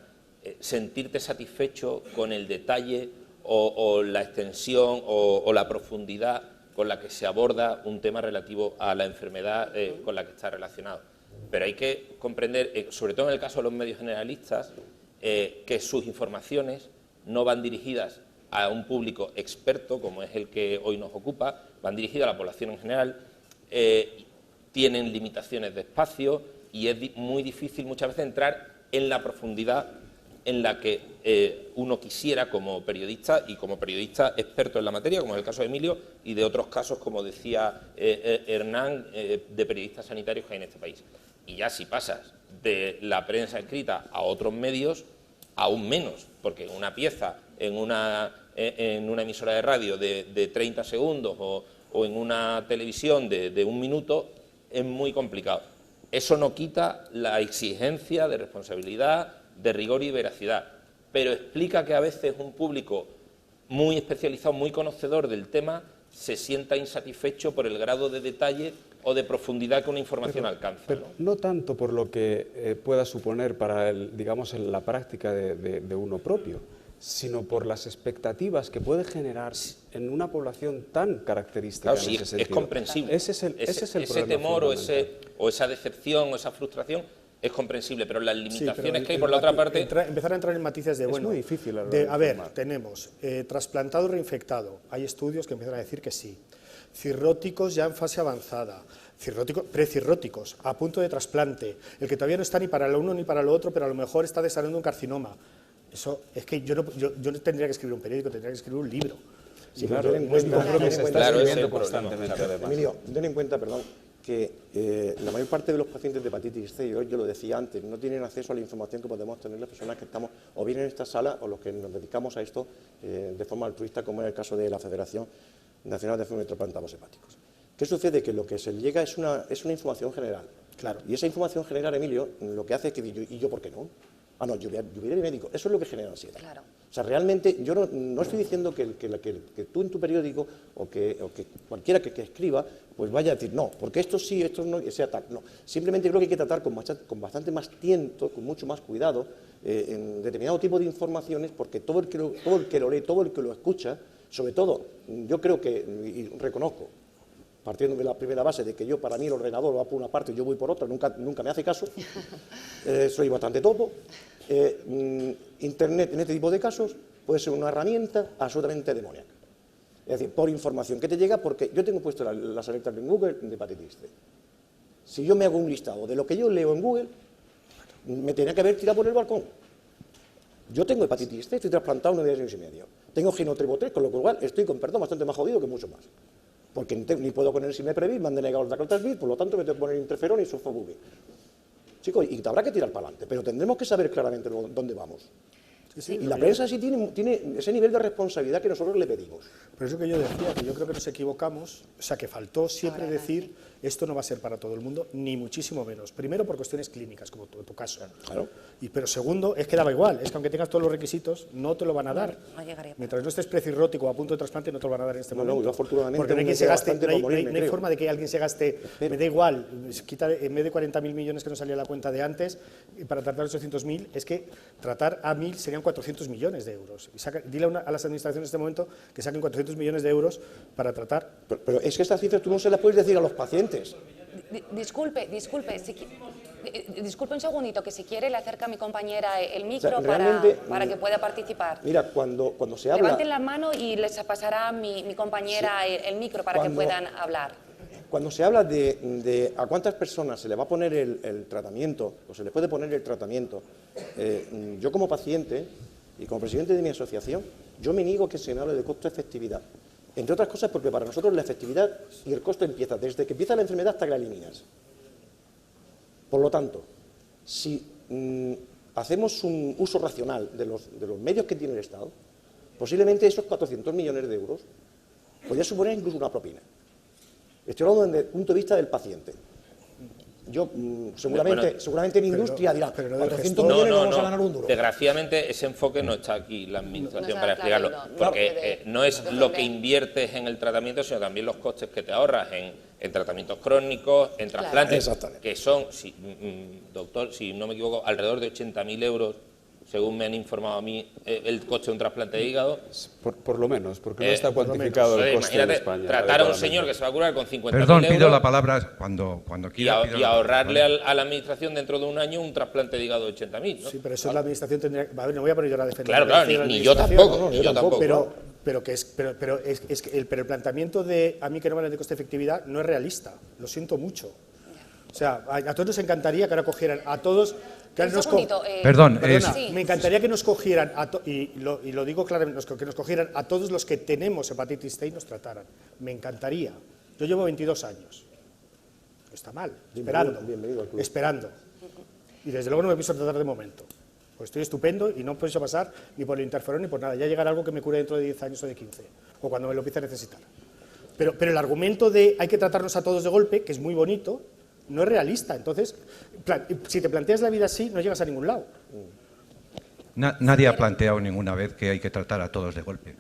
sentirte satisfecho con el detalle o la extensión o la profundidad con la que se aborda un tema relativo a la enfermedad con la que está relacionado. Pero hay que comprender, sobre todo en el caso de los medios generalistas, que sus informaciones no van dirigidas a un público experto, como es el que hoy nos ocupa, van dirigidos a la población en general, tienen limitaciones de espacio y es muy difícil muchas veces entrar en la profundidad en la que uno quisiera como periodista y como periodista experto en la materia, como es el caso de Emilio, y de otros casos, como decía Hernán, de periodistas sanitarios que hay en este país. Y ya si pasas de la prensa escrita a otros medios, aún menos, porque una pieza en una emisora de radio de 30 segundos o en una televisión de 1 minuto es muy complicado. Eso no quita la exigencia de responsabilidad, de rigor y veracidad, pero explica que a veces un público muy especializado, muy conocedor del tema, se sienta insatisfecho por el grado de detalle o de profundidad que una información alcanza. Pero no tanto por lo que pueda suponer para, digamos, en la práctica de uno propio, sino por las expectativas que puede generar en una población tan característica. Claro, sí, en ese sentido. Es comprensible. Ese es el ese temor o esa decepción o esa frustración es comprensible, pero las limitaciones que hay por la otra parte... Empezar a entrar en matices de, bueno... Es muy difícil. A ver, tenemos trasplantado reinfectado. Hay estudios que empiezan a decir que sí. Cirróticos ya en fase avanzada. Precirróticos, a punto de trasplante. El que todavía no está ni para lo uno ni para lo otro, pero a lo mejor está desarrollando un carcinoma. Eso es que yo no tendría que escribir un periódico, tendría que escribir un libro. Sí, claro, Emilio, ten en cuenta, perdón, que la mayor parte de los pacientes de hepatitis C, yo lo decía antes, no tienen acceso a la información que podemos tener las personas que estamos o bien en esta sala o los que nos dedicamos a esto de forma altruista, como en el caso de la Federación Nacional de Enfermos de Trasplantados Hepáticos. ¿Qué sucede? Que lo que se llega es una información general. Claro. Y esa información general, Emilio, lo que hace es que ¿y yo por qué no? Ah, no, yo voy a ir al médico. Eso es lo que genera ansiedad. Claro. O sea, realmente yo no estoy diciendo que tú en tu periódico o que cualquiera que escriba pues vaya a decir no, porque esto sí, esto no, que sea tal. No, simplemente creo que hay que tratar con bastante más tiento, con mucho más cuidado en determinado tipo de informaciones, porque todo el que lo lee, todo el que lo escucha, sobre todo, yo creo que, y reconozco, partiendo de la primera base de que para mí el ordenador va por una parte y yo voy por otra, nunca me hace caso, soy bastante topo. Internet en este tipo de casos puede ser una herramienta absolutamente demoníaca. Es decir, por información que te llega, porque yo tengo puesto las alertas en Google de hepatitis C. Si yo me hago un listado de lo que yo leo en Google, me tenía que haber tirado por el balcón. Yo tengo hepatitis C, estoy trasplantado 9 años y medio. Tengo genotribo 3, con lo cual estoy con perdón bastante más jodido que mucho más. Porque ni puedo poner Simeprevir, me han denegado el Daclotazvid, por lo tanto me tengo que poner interferón y sulfobuvir. Chicos, y habrá que tirar para adelante, pero tendremos que saber claramente dónde vamos. Sí, y la prensa sí tiene ese nivel de responsabilidad que nosotros le pedimos. Por eso que yo decía que yo creo que nos equivocamos, o sea, que faltó siempre decir esto no va a ser para todo el mundo, ni muchísimo menos. Primero por cuestiones clínicas, como tu caso. Claro. Pero segundo, es que daba igual, es que aunque tengas todos los requisitos, no te lo van a dar. Mientras no estés precirrótico o a punto de trasplante, no te lo van a dar en este momento. No, afortunadamente. Porque no hay quien se gaste, no hay forma de que alguien se gaste, me da igual, quita en vez de 40.000 millones que nos salía la cuenta de antes, para tratar 800.000, es que tratar a 1.000 serían 400 millones de euros. Y dile a las administraciones en este momento que saquen 400 millones de euros para tratar. Pero es que estas cifras tú no se las puedes decir a los pacientes. Disculpe un segundito, que si quiere le acerca a mi compañera el micro para que pueda participar. Mira, cuando se habla... Levanten la mano y les pasará mi compañera el micro para que puedan hablar. Cuando se habla de a cuántas personas se le va a poner el tratamiento, o se le puede poner el tratamiento, yo como paciente y como presidente de mi asociación, yo me niego que se me hable de costo-efectividad. Entre otras cosas porque para nosotros la efectividad y el costo empieza desde que empieza la enfermedad hasta que la eliminas. Por lo tanto, si hacemos un uso racional de los medios que tiene el Estado, posiblemente esos 400 millones de euros podría suponer incluso una propina. Estoy hablando desde el punto de vista del paciente. Yo, seguramente en industria dirá, 400 millones no vamos a ganar un duro. Desgraciadamente ese enfoque no está aquí la administración para explicarlo, porque no es lo que inviertes en el tratamiento, sino también los costes que te ahorras en tratamientos crónicos, en trasplantes, que son, doctor, si no me equivoco, alrededor de 80.000 euros según me han informado a mí, el coste de un trasplante de hígado. Por lo menos, porque no está cuantificado el coste en España. Tratar a un señor que se va a curar con 50.000 Perdón, euros. pido la palabra cuando quiera. Y ahorrarle a la administración dentro de un año un trasplante de hígado de 80.000, ¿no? Sí, pero eso la administración tendría... A ver, no voy a poner yo a defender. Claro, ni yo tampoco. Ni yo tampoco. Pero el planteamiento de a mí que no me hablan de coste-efectividad no es realista. Lo siento mucho. O sea, a todos nos encantaría que ahora cogieran a todos... Perdona, me encantaría que nos cogieran, y lo digo claramente, que nos cogieran a todos los que tenemos hepatitis C y nos trataran. Me encantaría. Yo llevo 22 años. No está mal, esperando. Y desde luego no me pienso tratar de momento. Pues estoy estupendo y no pienso pasar ni por el interferón ni por nada. Ya llegará algo que me cure dentro de 10 años o de 15, o cuando me lo empiece a necesitar. Pero el argumento de hay que tratarnos a todos de golpe, que es muy bonito, no es realista. Entonces, si te planteas la vida así, no llegas a ningún lado. Nadie ha planteado ninguna vez que hay que tratar a todos de golpe.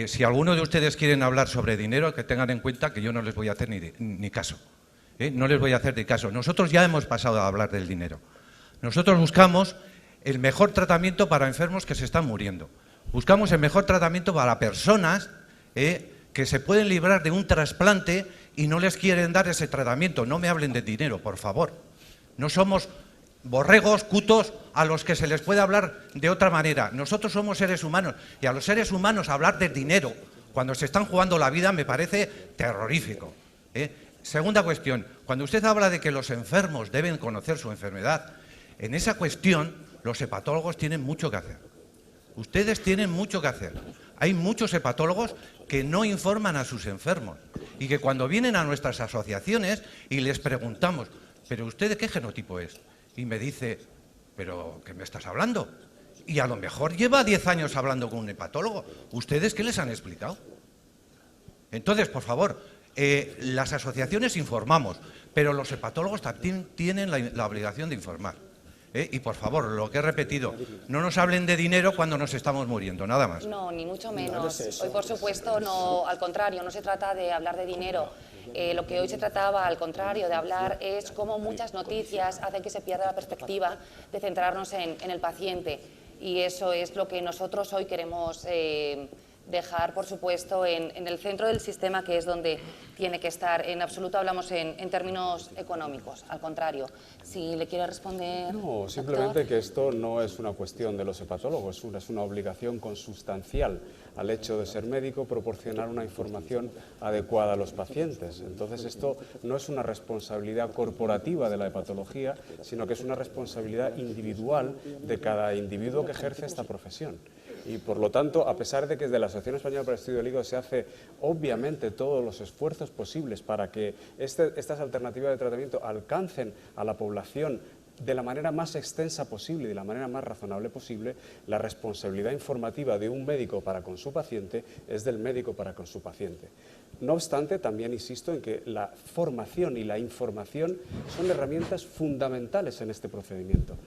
Si alguno de ustedes quieren hablar sobre dinero, que tengan en cuenta que yo no les voy a hacer ni caso. No les voy a hacer ni caso. Nosotros ya hemos pasado a hablar del dinero. Nosotros buscamos el mejor tratamiento para enfermos que se están muriendo. Buscamos el mejor tratamiento para personas que se pueden librar de un trasplante y no les quieren dar ese tratamiento. No me hablen de dinero, por favor. No somos borregos, cutos, a los que se les puede hablar de otra manera. Nosotros somos seres humanos, y a los seres humanos hablar de dinero cuando se están jugando la vida me parece terrorífico. Segunda cuestión, cuando usted habla de que los enfermos deben conocer su enfermedad, en esa cuestión los hepatólogos tienen mucho que hacer. Ustedes tienen mucho que hacer. Hay muchos hepatólogos que no informan a sus enfermos y que cuando vienen a nuestras asociaciones y les preguntamos, ¿pero usted de qué genotipo es? Y me dice, ¿pero qué me estás hablando? Y a lo mejor lleva 10 años hablando con un hepatólogo. ¿Ustedes qué les han explicado? Entonces, por favor, las asociaciones informamos, pero los hepatólogos también tienen la obligación de informar. Y por favor, lo que he repetido, no nos hablen de dinero cuando nos estamos muriendo, nada más. No, ni mucho menos. Hoy, por supuesto, no, al contrario, no se trata de hablar de dinero. Lo que hoy se trataba, al contrario, de hablar es cómo muchas noticias hacen que se pierda la perspectiva de centrarnos en el paciente. Y eso es lo que nosotros hoy queremos dejar, por supuesto, en el centro del sistema, que es donde tiene que estar. En absoluto hablamos en términos económicos, al contrario. Si le quiere responder... No, simplemente doctor. Que esto no es una cuestión de los hepatólogos, es una obligación consustancial al hecho de ser médico proporcionar una información adecuada a los pacientes. Entonces esto no es una responsabilidad corporativa de la hepatología, sino que es una responsabilidad individual de cada individuo que ejerce esta profesión. Y por lo tanto, a pesar de que desde la Asociación Española para el Estudio del Hígado se hace obviamente todos los esfuerzos posibles para que estas alternativas de tratamiento alcancen a la población de la manera más extensa posible y de la manera más razonable posible, la responsabilidad informativa de un médico para con su paciente es del médico para con su paciente. No obstante, también insisto en que la formación y la información son herramientas fundamentales en este procedimiento.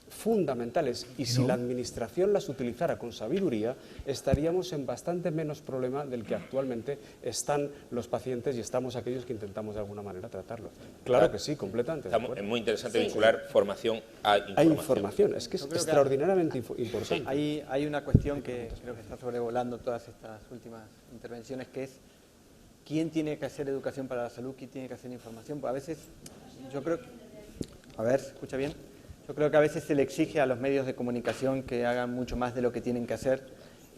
Fundamentales, y si la administración las utilizara con sabiduría, estaríamos en bastante menos problema del que actualmente están los pacientes y estamos aquellos que intentamos de alguna manera tratarlos. Claro que sí, completamente. Es muy interesante vincular formación a información. Información, es que es extraordinariamente importante. Hay una cuestión que creo que está sobrevolando todas estas últimas intervenciones, que es quién tiene que hacer educación para la salud, quién tiene que hacer información. Pues a veces, yo creo... A ver, ¿escucha bien? Yo creo que a veces se le exige a los medios de comunicación que hagan mucho más de lo que tienen que hacer,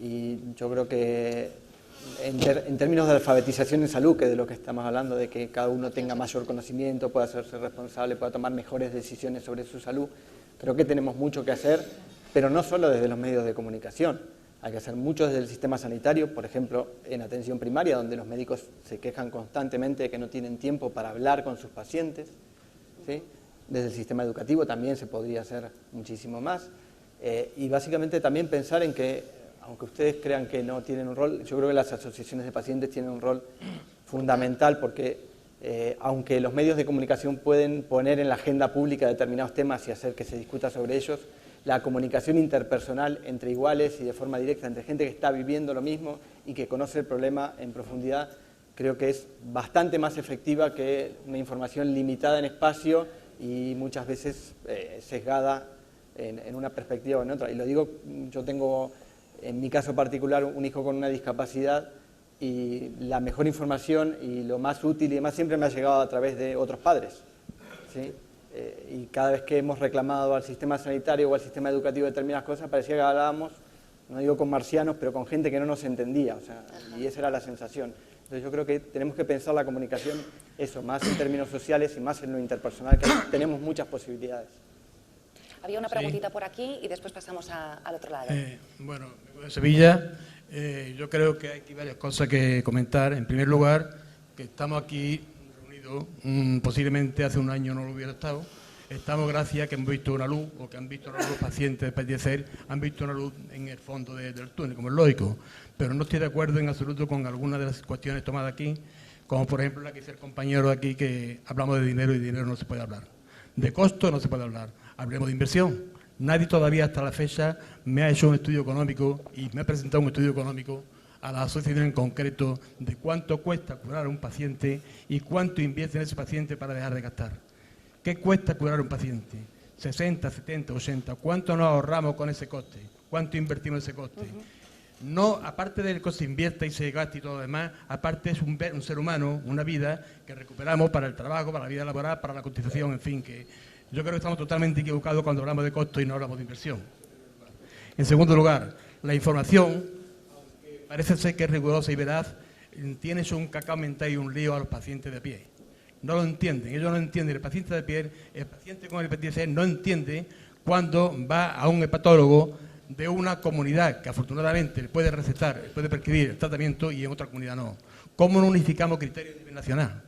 y yo creo que en términos de alfabetización en salud, que de lo que estamos hablando, de que cada uno tenga mayor conocimiento, pueda hacerse responsable, pueda tomar mejores decisiones sobre su salud, creo que tenemos mucho que hacer, pero no solo desde los medios de comunicación. Hay que hacer mucho desde el sistema sanitario, por ejemplo, en atención primaria, donde los médicos se quejan constantemente de que no tienen tiempo para hablar con sus pacientes, ¿sí? Desde el sistema educativo también se podría hacer muchísimo más. Y básicamente también pensar en que, aunque ustedes crean que no tienen un rol, yo creo que las asociaciones de pacientes tienen un rol fundamental, porque aunque los medios de comunicación pueden poner en la agenda pública determinados temas y hacer que se discuta sobre ellos, la comunicación interpersonal entre iguales y de forma directa entre gente que está viviendo lo mismo y que conoce el problema en profundidad, creo que es bastante más efectiva que una información limitada en espacio y muchas veces sesgada en una perspectiva o en otra. Y lo digo, yo tengo, en mi caso particular, un hijo con una discapacidad y la mejor información y lo más útil y demás siempre me ha llegado a través de otros padres, ¿sí? Y cada vez que hemos reclamado al sistema sanitario o al sistema educativo determinadas cosas, parecía que hablábamos, no digo con marcianos, pero con gente que no nos entendía, o sea, y esa era la sensación. Entonces yo creo que tenemos que pensar la comunicación, eso, más en términos sociales y más en lo interpersonal, que tenemos muchas posibilidades. Había una preguntita por aquí y después pasamos al otro lado. Bueno, en Sevilla yo creo que hay varias cosas que comentar. En primer lugar, que estamos aquí reunidos, posiblemente hace un año no lo hubiera estado. Estamos gracias a que hemos visto una luz, o que han visto una luz los pacientes de hepatitis C, han visto una luz en el fondo del túnel, como es lógico. Pero no estoy de acuerdo en absoluto con algunas de las cuestiones tomadas aquí, como por ejemplo la que dice el compañero de aquí, que hablamos de dinero y de dinero no se puede hablar. De costo no se puede hablar. Hablemos de inversión. Nadie todavía hasta la fecha me ha hecho un estudio económico y me ha presentado un estudio económico a la asociación en concreto de cuánto cuesta curar a un paciente y cuánto invierte en ese paciente para dejar de gastar. ¿Qué cuesta curar a un paciente? 60, 70, 80. ¿Cuánto nos ahorramos con ese coste? ¿Cuánto invertimos en ese coste? No, aparte del que se invierte y se gasta y todo lo demás, aparte es un ser humano, una vida que recuperamos para el trabajo, para la vida laboral, para la cotización, en fin, que yo creo que estamos totalmente equivocados cuando hablamos de costo y no hablamos de inversión. En segundo lugar, la información, aunque parece ser que es rigurosa y veraz, tiene un cacao mental y un lío a los pacientes de a pie. No lo entienden, ellos no entienden. El paciente de a pie, el paciente con hepatitis C no entiende cuando va a un hepatólogo de una comunidad que afortunadamente le puede recetar, le puede prescribir el tratamiento y en otra comunidad no. ¿Cómo no unificamos criterios a nivel nacional?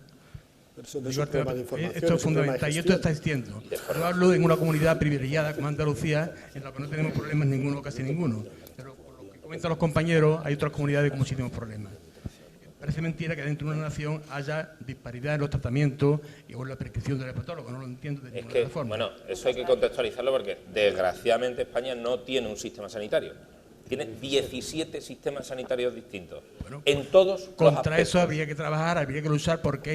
Esto es fundamental y esto está existiendo. Yo hablo en una comunidad privilegiada como Andalucía, en la que no tenemos problemas ninguno, casi ninguno. Pero por lo que comentan los compañeros, hay otras comunidades con muchísimos problemas. Parece mentira que dentro de una nación haya disparidad en los tratamientos y en la prescripción del hepatólogo. No lo entiendo de ninguna forma. Bueno, eso hay que contextualizarlo porque desgraciadamente España no tiene un sistema sanitario. Tiene 17 sistemas sanitarios distintos. Bueno, en todos contra eso habría que trabajar, habría que luchar, porque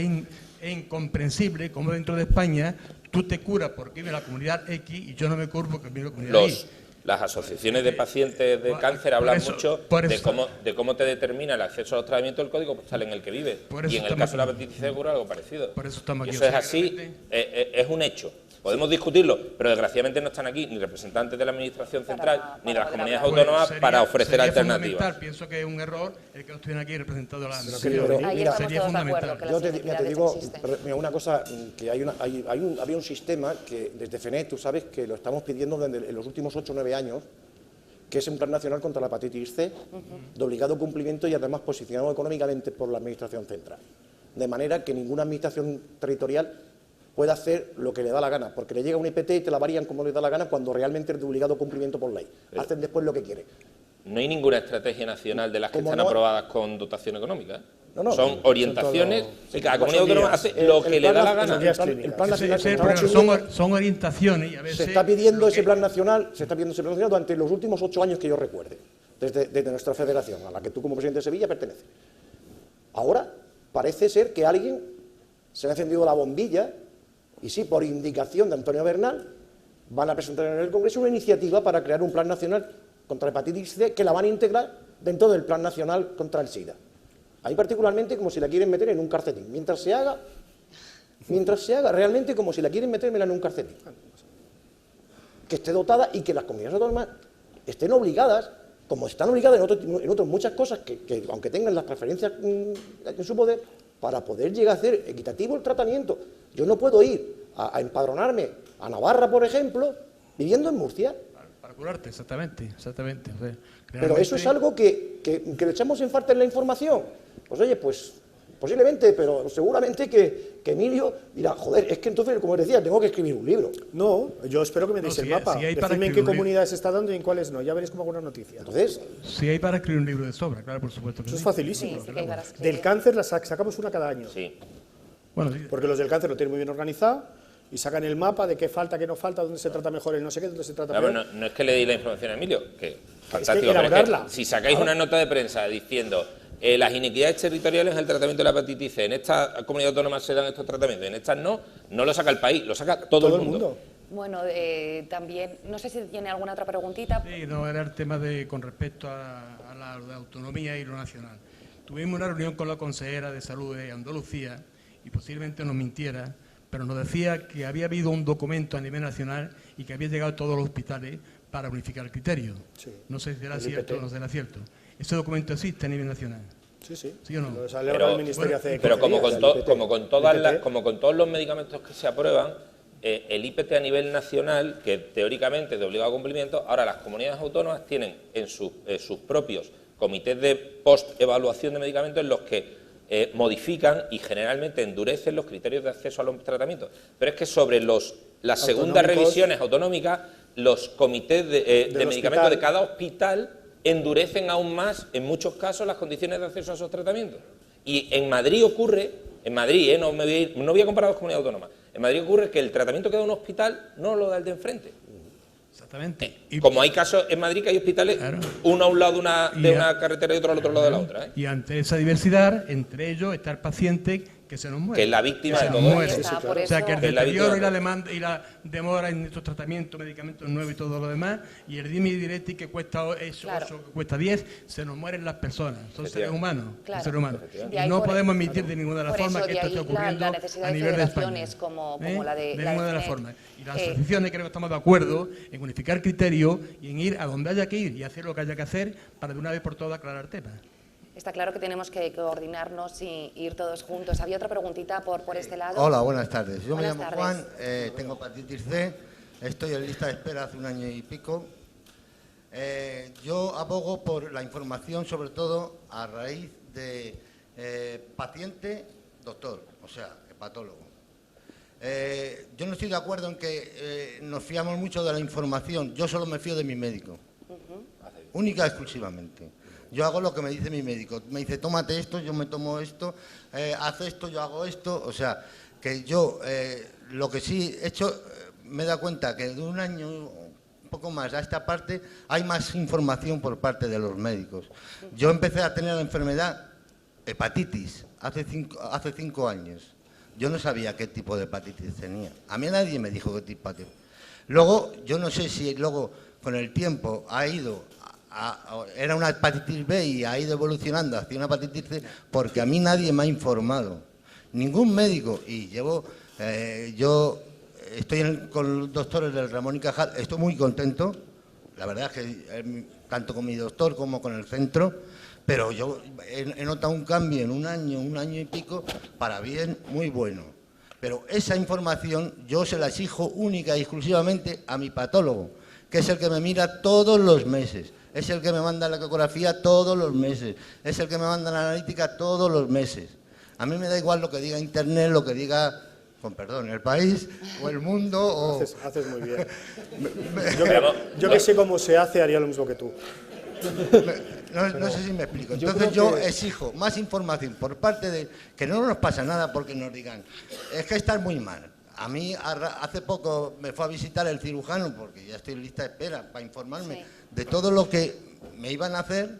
es incomprensible cómo dentro de España tú te curas porque vive la comunidad X y yo no me curo porque vive la comunidad Y. Las asociaciones de pacientes de cáncer hablan mucho de cómo te determina el acceso a los tratamientos del código postal en el que vives. Y en el caso de la hepatitis C ocurre algo parecido. Por eso estamos aquí. Eso es así, es un hecho. Podemos discutirlo, pero desgraciadamente no están aquí ni representantes de la Administración Central ni de las comunidades autónomas para ofrecer alternativas. Pienso que es un error el que no estuvieran aquí representando la Administración. Sería fundamental. Yo te digo una cosa, que había un sistema que desde FENET, tú sabes que lo estamos pidiendo desde en los últimos 8 o 9 años, que es un plan nacional contra la hepatitis C, de obligado cumplimiento y además posicionado económicamente por la Administración Central. De manera que ninguna administración territorial puede hacer lo que le da la gana, porque le llega un IPT y te la varían como le da la gana cuando realmente es de obligado cumplimiento por ley. Hacen después lo que quieren. No hay ninguna estrategia nacional de las que están aprobadas con dotación económica. No, son orientaciones y cada comunidad autónoma hace lo que le da la gana. El plan nacional son orientaciones y a veces se está pidiendo ese plan nacional, durante los últimos 8 años que yo recuerde, desde nuestra federación, a la que tú como presidente de Sevilla perteneces. Ahora parece ser que alguien se le ha encendido la bombilla y sí, por indicación de Antonio Bernal, van a presentar en el Congreso una iniciativa para crear un plan nacional contra la hepatitis C que la van a integrar dentro del plan nacional contra el SIDA. Ahí particularmente como si la quieren meter en un calcetín. Mientras se haga realmente como si la quieren metérmela en un calcetín. Que esté dotada y que las comunidades autónomas estén obligadas, como están obligadas en otras muchas cosas, que aunque tengan las preferencias en su poder, para poder llegar a hacer equitativo el tratamiento. Yo no puedo ir a empadronarme a Navarra, por ejemplo, viviendo en Murcia. Para curarte, exactamente. O sea, pero eso es algo que le echamos en falta en la información. Pues oye, pues posiblemente, pero seguramente que Emilio dirá, joder, es que entonces, como decía, tengo que escribir un libro. No, yo espero que me deis el mapa. Decidme en qué comunidades se está dando y en cuáles no. Ya veréis como alguna noticia. Entonces, si hay para escribir un libro de sobra, claro, por supuesto. Eso es facilísimo. Sí, del cáncer sacamos una cada año. Sí. Bueno, sí. Porque los del cáncer lo tienen muy bien organizado y sacan el mapa de qué falta, qué no falta, dónde se trata mejor el no sé qué, dónde se trata peor. No es que le di la información a Emilio, que fantástico, pero es que si sacáis una nota de prensa diciendo las inequidades territoriales en el tratamiento de la hepatitis C, en esta comunidad autónoma se dan estos tratamientos, en estas no lo saca el país, lo saca todo el mundo. Bueno, también, no sé si tiene alguna otra preguntita. Sí, no, era el tema con respecto a la autonomía y lo nacional. Tuvimos una reunión con la consejera de Salud de Andalucía y posiblemente nos mintiera, pero nos decía que había habido un documento a nivel nacional y que había llegado a todos los hospitales para unificar el criterio. Sí. No sé si será cierto o no será cierto. ¿Ese documento existe a nivel nacional? Sí, sí. ¿Sí o no? Pero como con todos los medicamentos que se aprueban, el IPT a nivel nacional, que teóricamente es de obligado cumplimiento, ahora las comunidades autónomas tienen en sus propios comités de post-evaluación de medicamentos en los que modifican y generalmente endurecen los criterios de acceso a los tratamientos. Pero es que sobre las segundas revisiones autonómicas, los comités de medicamentos de cada hospital endurecen aún más, en muchos casos, las condiciones de acceso a esos tratamientos. Y en Madrid ocurre, no voy a comparar las comunidades autónomas, en Madrid ocurre que el tratamiento que da un hospital no lo da el de enfrente. Exactamente. Como hay casos en Madrid que hay hospitales, claro, uno a un lado de una carretera y otro al otro lado de la otra. Y ante esa diversidad, entre ellos está el paciente que se nos muere. Que es la víctima de todo eso. Claro. O sea, que el deterioro y la demanda y la demora en estos tratamientos, medicamentos nuevos y todo lo demás, y el dime y directi que cuesta eso, claro, que cuesta 10, se nos mueren las personas. Son seres humanos. Claro. Seres humanos. Y no podemos admitir de ninguna de las formas que esto esté ocurriendo a nivel de España. Como la de ninguna de las formas. Y las asociaciones creo que estamos de acuerdo en unificar criterios y en ir a donde haya que ir y hacer lo que haya que hacer para de una vez por todas aclarar temas. Está claro que tenemos que coordinarnos y ir todos juntos. Había otra preguntita por este lado. Hola, buenas tardes. Yo me llamo Juan, tengo hepatitis C, estoy en lista de espera hace 1 año y pico. Yo abogo por la información, sobre todo a raíz de paciente-doctor, o sea, hepatólogo. Yo no estoy de acuerdo en que nos fiamos mucho de la información. Yo solo me fío de mi médico, única y exclusivamente. Yo hago lo que me dice mi médico. Me dice, tómate esto, yo me tomo esto, haz esto, yo hago esto. O sea, que yo lo que sí he hecho, me he dado cuenta que de 1 año, un poco más a esta parte, hay más información por parte de los médicos. Yo empecé a tener la enfermedad hepatitis hace 5 años. Yo no sabía qué tipo de hepatitis tenía. A mí nadie me dijo qué tipo de hepatitis. Luego, yo no sé si luego con el tiempo ha ido... era una hepatitis B y ha ido evolucionando hacia una hepatitis C porque a mí nadie me ha informado, ningún médico, y yo estoy con los doctores del Ramón y Cajal, estoy muy contento, la verdad es que tanto con mi doctor como con el centro, pero yo he notado un cambio en 1 año y pico para bien, muy bueno, pero esa información yo se la exijo única y exclusivamente a mi patólogo, que es el que me mira todos los meses. Es el que me manda la ecografía todos los meses, es el que me manda la analítica todos los meses. A mí me da igual lo que diga Internet, lo que diga, con perdón, el país o el mundo. O... Haces muy bien. Yo que sé cómo se hace, haría lo mismo que tú. No sé si me explico. Entonces yo exijo más información por parte de... Que no nos pasa nada porque nos digan, es que estás muy mal. A mí hace poco me fue a visitar el cirujano, porque ya estoy en lista de espera, para informarme de todo lo que me iban a hacer,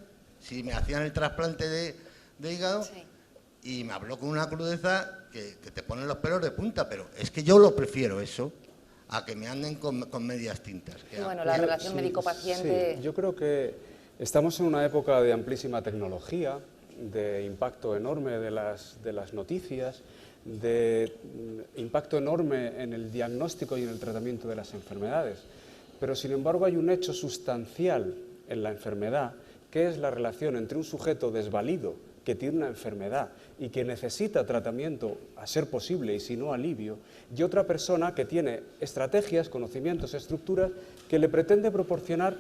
si me hacían el trasplante de hígado, y me habló con una crudeza que te pone los pelos de punta, pero es que yo lo prefiero eso, a que me anden con medias tintas. Bueno, la relación médico-paciente... Sí, yo creo que estamos en una época de amplísima tecnología, de impacto enorme de las noticias, de impacto enorme en el diagnóstico y en el tratamiento de las enfermedades. Pero, sin embargo, hay un hecho sustancial en la enfermedad, que es la relación entre un sujeto desvalido, que tiene una enfermedad y que necesita tratamiento, a ser posible, y si no alivio, y otra persona que tiene estrategias, conocimientos, estructuras, que le pretende proporcionar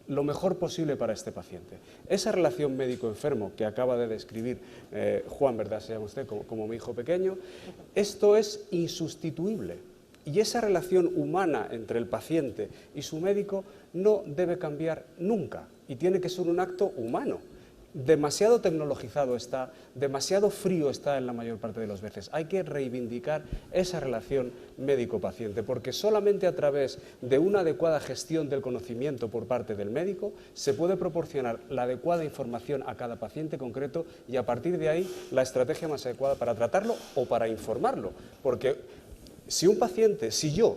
lo mejor posible para este paciente. Esa relación médico-enfermo que acaba de describir Juan, ¿verdad? Se llama usted como mi hijo pequeño, esto es insustituible. Y esa relación humana entre el paciente y su médico no debe cambiar nunca y tiene que ser un acto humano. Demasiado tecnologizado está, demasiado frío está en la mayor parte de las veces. Hay que reivindicar esa relación médico-paciente, porque solamente a través de una adecuada gestión del conocimiento por parte del médico se puede proporcionar la adecuada información a cada paciente concreto y a partir de ahí la estrategia más adecuada para tratarlo o para informarlo. Porque si un paciente, si yo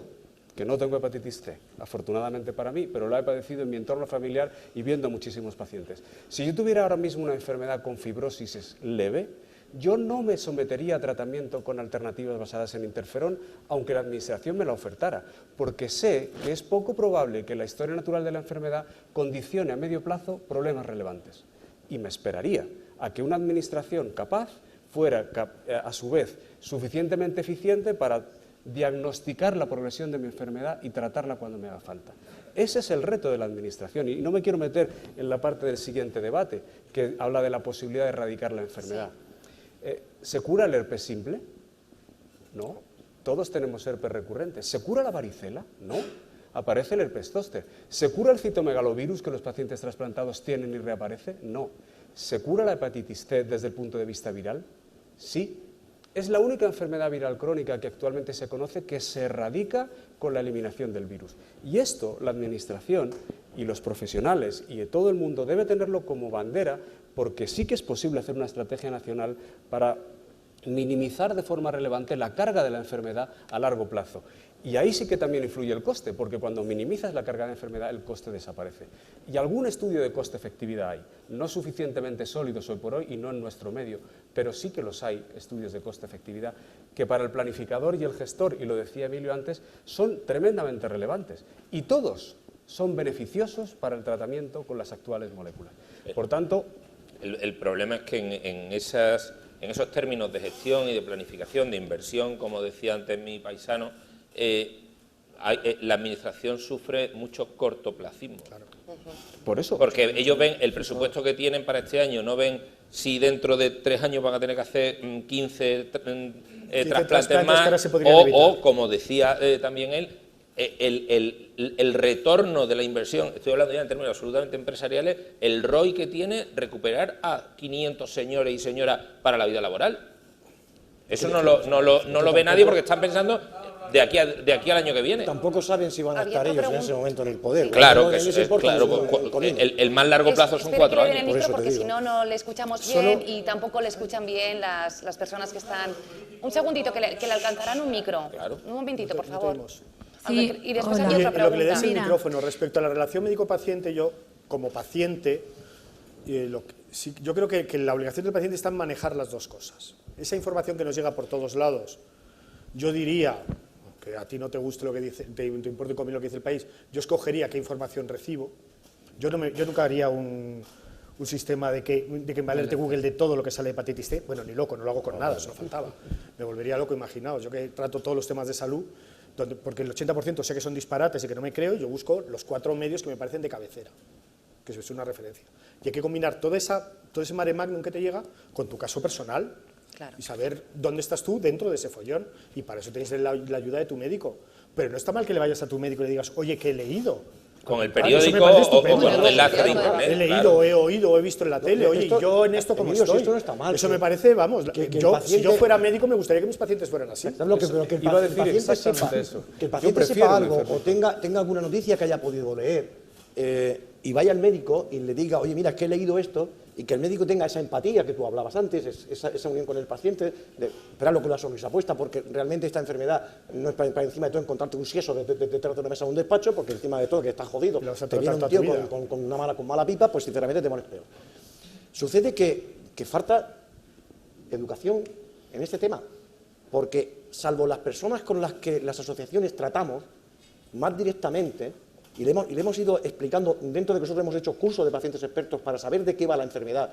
que no tengo hepatitis C, afortunadamente para mí, pero la he padecido en mi entorno familiar y viendo a muchísimos pacientes. Si yo tuviera ahora mismo una enfermedad con fibrosis leve, yo no me sometería a tratamiento con alternativas basadas en interferón, aunque la administración me la ofertara, porque sé que es poco probable que la historia natural de la enfermedad condicione a medio plazo problemas relevantes. Y me esperaría a que una administración capaz fuera, a su vez, suficientemente eficiente para diagnosticar la progresión de mi enfermedad y tratarla cuando me haga falta. Ese es el reto de la administración y no me quiero meter en la parte del siguiente debate, que habla de la posibilidad de erradicar la enfermedad. ¿Se cura el herpes simple? No. Todos tenemos herpes recurrentes. ¿Se cura la varicela? No. Aparece el herpes zóster. ¿Se cura el citomegalovirus que los pacientes trasplantados tienen y reaparece? No. ¿Se cura la hepatitis C desde el punto de vista viral? Sí. Es la única enfermedad viral crónica que actualmente se conoce que se erradica con la eliminación del virus. Y esto la administración y los profesionales y todo el mundo debe tenerlo como bandera, porque sí que es posible hacer una estrategia nacional para minimizar de forma relevante la carga de la enfermedad a largo plazo. Y ahí sí que también influye el coste, porque cuando minimizas la carga de enfermedad, el coste desaparece. Y algún estudio de coste-efectividad hay, no suficientemente sólidos hoy por hoy y no en nuestro medio, pero sí que los hay, estudios de coste-efectividad, que para el planificador y el gestor, y lo decía Emilio antes, son tremendamente relevantes. Y todos son beneficiosos para el tratamiento con las actuales moléculas. Por tanto, el problema es que en esos términos de gestión y de planificación, de inversión, como decía antes mi paisano, la administración sufre mucho cortoplacismo. Claro. Por eso. Porque ellos ven el presupuesto que tienen para este año, no ven si dentro de 3 años van a tener que hacer 15 trasplantes más, o como decía también él, el retorno de la inversión, estoy hablando ya en términos absolutamente empresariales, el ROI que tiene recuperar a 500 señores y señoras para la vida laboral. Eso no lo ve nadie porque están pensando de aquí al año que viene. Tampoco saben si van a estar ellos en ese momento en el poder. Sí. Claro, que el más largo plazo son 4 años. Por eso porque si no, no le escuchamos bien y tampoco le escuchan bien las personas que están... Un segundito, que le alcanzarán un micro. Claro. Un momentito, por favor. Sí, y después hay otra pregunta. Lo que le des el micrófono respecto a la relación médico-paciente, yo, como paciente, yo creo que la obligación del paciente está en manejar las dos cosas. Esa información que nos llega por todos lados, yo diría, que a ti no te guste lo que dice, te importe conmigo lo que dice el país, yo escogería qué información recibo. Yo nunca haría un sistema de que me alerte Google de todo lo que sale de hepatitis C. Bueno, ni loco, no lo hago con nada, eso no faltaba. Me volvería loco, imaginaos. Yo que trato todos los temas de salud, porque el 80% sé que son disparates y que no me creo, yo busco los 4 medios que me parecen de cabecera, que es una referencia. Y hay que combinar todo ese mare magnum que te llega con tu caso personal. Claro. Y saber dónde estás tú dentro de ese follón, y para eso tienes la ayuda de tu médico. Pero no está mal que le vayas a tu médico y le digas, oye, que he leído. Con el periódico o con un enlace de internet. He leído, he oído, he visto en la tele, oye, yo en esto como estoy. Esto no está mal. Eso me parece, vamos, si yo fuera médico me gustaría que mis pacientes fueran así. Pero que el paciente sepa, que el paciente sepa algo o tenga alguna noticia que haya podido leer y vaya al médico y le diga, oye, mira, que he leído esto, y que el médico tenga esa empatía que tú hablabas antes, esa unión con el paciente, de esperarlo con la sonrisa puesta, porque realmente esta enfermedad no es para encima de todo encontrarte un sieso detrás de una mesa o un despacho, porque encima de todo que estás jodido, te viene un tío con mala pipa, pues sinceramente te pones peor. Sucede que falta educación en este tema, porque salvo las personas con las que las asociaciones tratamos más directamente, y le hemos ido explicando, dentro de que nosotros hemos hecho cursos de pacientes expertos para saber de qué va la enfermedad,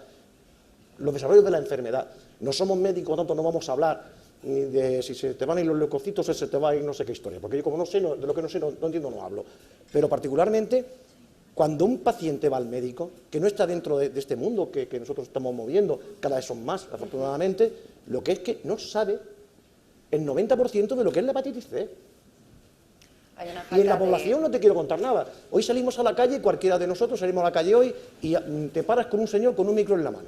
los desarrollos de la enfermedad. No somos médicos, por tanto no vamos a hablar ni de si se te van a ir los leucocitos o se te va a ir no sé qué historia, porque yo como no sé, de lo que no sé, no entiendo, no hablo. Pero particularmente, cuando un paciente va al médico, que no está dentro de este mundo que nosotros estamos moviendo, cada vez son más, afortunadamente, lo que es que no sabe el 90% de lo que es la hepatitis C. Y en la población no te quiero contar nada. Hoy salimos a la calle, cualquiera de nosotros salimos a la calle hoy y te paras con un señor con un micro en la mano.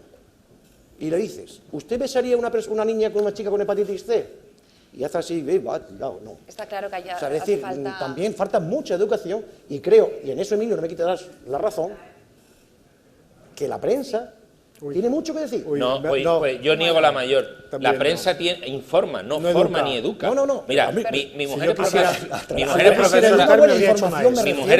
Y le dices, ¿usted besaría una niña con una chica con hepatitis C? Y hace así, no. Está claro que haya, o sea, es decir, también falta mucha educación y creo, y en eso Emilio no me quitarás la razón, que la prensa ¿Tiene mucho que decir? No, pues yo niego la mayor. La prensa informa, no forma ni educa. No. Mira, mi mujer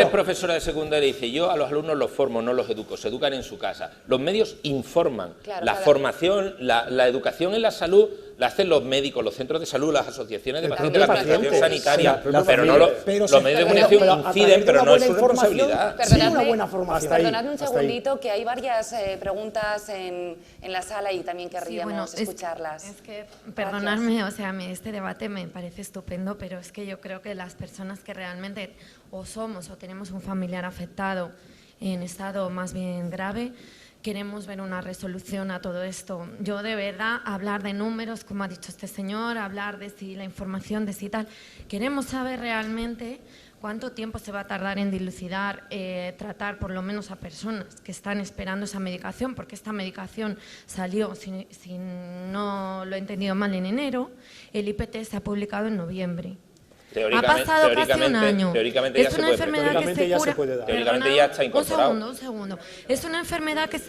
es profesora de secundaria y dice, yo a los alumnos los formo, no los educo, se educan en su casa. Los medios informan. La formación, la educación en la salud la hacen los médicos, los centros de salud, las asociaciones de pacientes, la administración sanitaria, pero no los medios de comunicación inciden, pero no es su responsabilidad. Perdonadme un segundito, que hay varias preguntas en la sala y también querríamos escucharlas. Es que, perdonadme, o sea, este debate me parece estupendo, pero es que yo creo que las personas que realmente o somos o tenemos un familiar afectado en estado más bien grave, queremos ver una resolución a todo esto. Yo de verdad, hablar de números, como ha dicho este señor, hablar de si la información, de si tal, queremos saber realmente cuánto tiempo se va a tardar en dilucidar, tratar por lo menos a personas que están esperando esa medicación, porque esta medicación salió, si no lo he entendido mal, en enero, el IPT se ha publicado en noviembre. Ha pasado casi un año. Teóricamente es una enfermedad que se cura. Teóricamente ya está incorporado. Un segundo. Es una enfermedad que...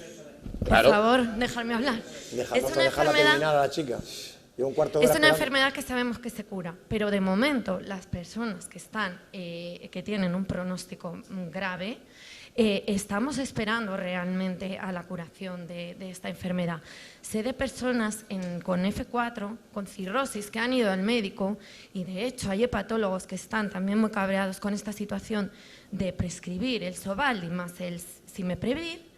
Claro. Por favor, déjame hablar. Dejarla terminar a la chica. Es una enfermedad que sabemos que se cura, pero de momento las personas que están, que tienen un pronóstico grave, estamos esperando realmente a la curación de esta enfermedad. Sé de personas con F4, con cirrosis, que han ido al médico y de hecho hay hepatólogos que están también muy cabreados con esta situación de prescribir el Sovaldi más el Simeprevir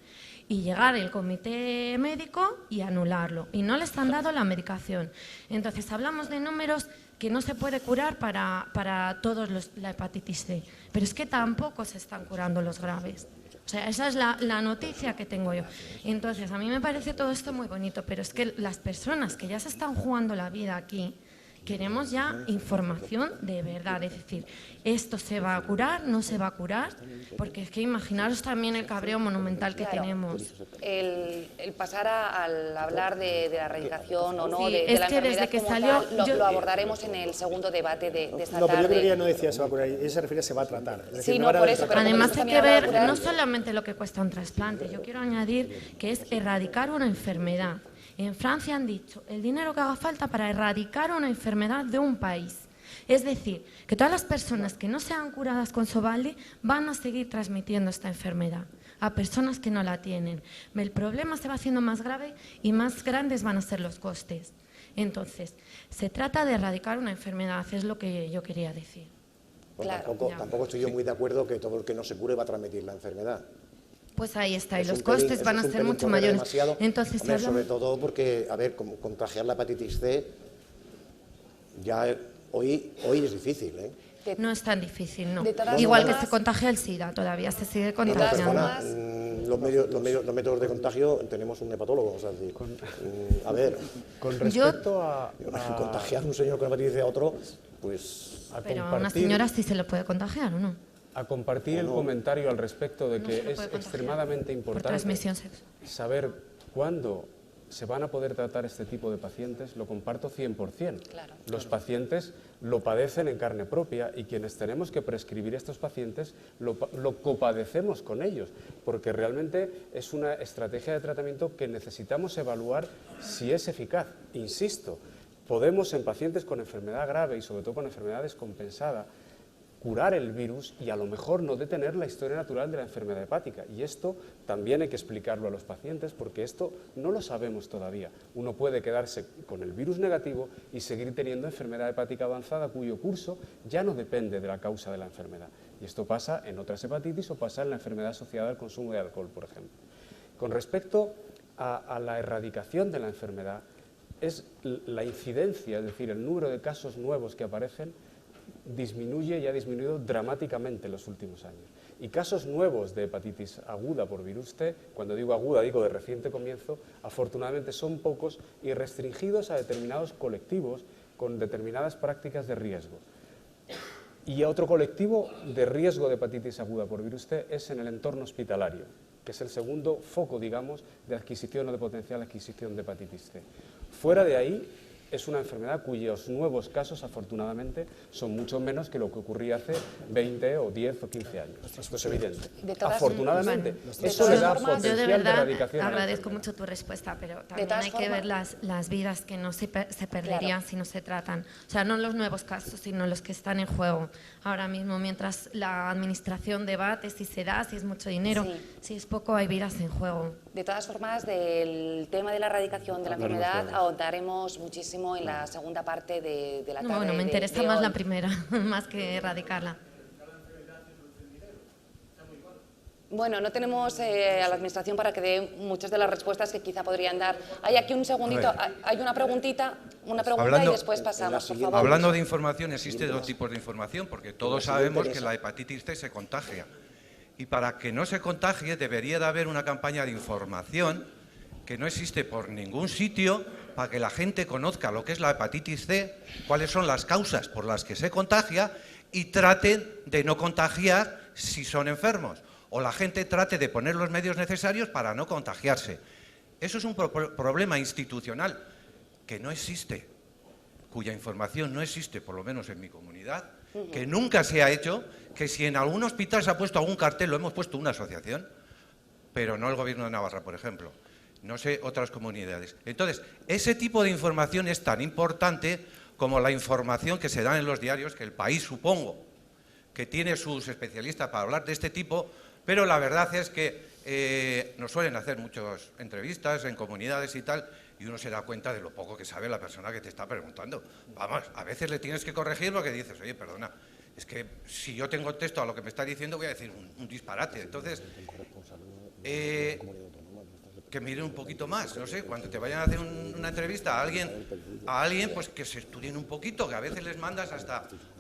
y llegar el comité médico y anularlo. Y no les han dado la medicación. Entonces hablamos de números que no se puede curar para todos la hepatitis C, pero es que tampoco se están curando los graves. O sea, esa es la noticia que tengo yo. Entonces, a mí me parece todo esto muy bonito, pero es que las personas que ya se están jugando la vida aquí, queremos ya información de verdad, es decir, ¿esto se va a curar? ¿No se va a curar? Porque es que imaginaros también el cabreo monumental que tenemos. El pasar al hablar de la erradicación o no Sí, de la enfermedad desde que como salió, tal, lo abordaremos en el segundo debate de esta No, tarde. pero yo creo que ella no decía se va a curar, ella se refiere a se va a tratar. Es decir, Sí, me no, van a por dar eso, tratar. Además hay que ver no solamente lo que cuesta un trasplante, yo quiero añadir que es erradicar una enfermedad. En Francia han dicho el dinero que haga falta para erradicar una enfermedad de un país. Es decir, que todas las personas que no sean curadas con Sovaldi van a seguir transmitiendo esta enfermedad a personas que no la tienen. El problema se va haciendo más grave y más grandes van a ser los costes. Entonces, se trata de erradicar una enfermedad, es lo que yo quería decir. Pues tampoco estoy yo muy de acuerdo que todo el que no se cure va a transmitir la enfermedad. Pues ahí está, y los costes van a ser mucho mayores. Entonces, hombre, sobre todo porque, a ver, como contagiar la hepatitis C, ya hoy es difícil, ¿eh? No es tan difícil, no. Igual que se contagia el SIDA, todavía se sigue contagiando. Los métodos de contagio tenemos un hepatólogo, o sea, a ver, con respecto a contagiar a un señor con hepatitis C a otro, pues... Pero a una señora sí se le puede contagiar, ¿o no? A compartir el comentario al respecto de que es extremadamente importante saber cuándo se van a poder tratar este tipo de pacientes, lo comparto 100%. Los pacientes lo padecen en carne propia y quienes tenemos que prescribir a estos pacientes lo copadecemos con ellos, porque realmente es una estrategia de tratamiento que necesitamos evaluar si es eficaz. Insisto, podemos en pacientes con enfermedad grave y sobre todo con enfermedad descompensada curar el virus y a lo mejor no detener la historia natural de la enfermedad hepática. Y esto también hay que explicarlo a los pacientes porque esto no lo sabemos todavía. Uno puede quedarse con el virus negativo y seguir teniendo enfermedad hepática avanzada cuyo curso ya no depende de la causa de la enfermedad. Y esto pasa en otras hepatitis o pasa en la enfermedad asociada al consumo de alcohol, por ejemplo. Con respecto a la erradicación de la enfermedad, es la incidencia, es decir, el número de casos nuevos que aparecen disminuye y ha disminuido dramáticamente en los últimos años. Y casos nuevos de hepatitis aguda por virus T, cuando digo aguda digo de reciente comienzo, afortunadamente son pocos y restringidos a determinados colectivos con determinadas prácticas de riesgo. Y otro colectivo de riesgo de hepatitis aguda por virus T es en el entorno hospitalario, que es el segundo foco, digamos, de adquisición o de potencial adquisición de hepatitis C. Fuera de ahí, es una enfermedad cuyos nuevos casos, afortunadamente, son mucho menos que lo que ocurría hace 20 o 10 o 15 años. Esto es evidente. Afortunadamente. Eso le da potencial de verdad erradicación. Agradezco mucho tu respuesta, pero también hay que ver las vidas que no se perderían si no se tratan. O sea, no los nuevos casos, sino los que están en juego ahora mismo, mientras la administración debate si se da, si es mucho dinero, si es poco, hay vidas en juego. De todas formas, del tema de la erradicación de la enfermedad ahondaremos muchísimo en la segunda parte de la tarde. Bueno, me interesa más la primera, más que erradicarla. Bueno, no tenemos a la Administración para que dé muchas de las respuestas que quizá podrían dar. Hay aquí un segundito, hay una pregunta y después pasamos, por favor. Hablando de información, existen dos tipos de información, porque todos sabemos que la hepatitis C se contagia. Y para que no se contagie debería de haber una campaña de información que no existe por ningún sitio para que la gente conozca lo que es la hepatitis C, cuáles son las causas por las que se contagia y traten de no contagiar si son enfermos. O la gente trate de poner los medios necesarios para no contagiarse. Eso es un problema institucional que no existe, cuya información no existe, por lo menos en mi comunidad, que nunca se ha hecho, que si en algún hospital se ha puesto algún cartel, lo hemos puesto una asociación, pero no el Gobierno de Navarra, por ejemplo. No sé, otras comunidades. Entonces, ese tipo de información es tan importante como la información que se da en los diarios, que El País, supongo, que tiene sus especialistas para hablar de este tipo, pero la verdad es que nos suelen hacer muchas entrevistas en comunidades y tal, y uno se da cuenta de lo poco que sabe la persona que te está preguntando. Vamos, a veces le tienes que corregir porque dices, oye, perdona, es que si yo tengo texto a lo que me está diciendo voy a decir un disparate. Entonces, que miren un poquito más, no sé, cuando te vayan a hacer una entrevista a alguien, pues que se estudien un poquito, que a veces les mandas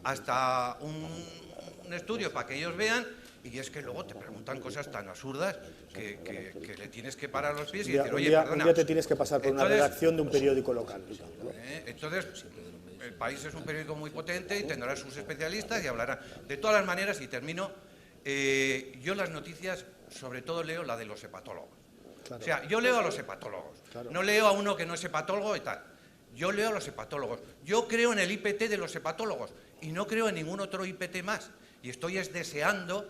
hasta un estudio para que ellos vean. Y es que luego te preguntan cosas tan absurdas que le tienes que parar los pies y decir, oye, perdona. Un día te tienes que pasar por una redacción de un periódico local. Entonces, El País es un periódico muy potente y tendrá sus especialistas y hablarán. De todas las maneras, y termino, yo las noticias, sobre todo leo la de los hepatólogos. Claro. O sea, yo leo a los hepatólogos. Claro. No leo a uno que no es hepatólogo y tal. Yo leo a los hepatólogos. Yo creo en el IPT de los hepatólogos y no creo en ningún otro IPT más. Y estoy deseando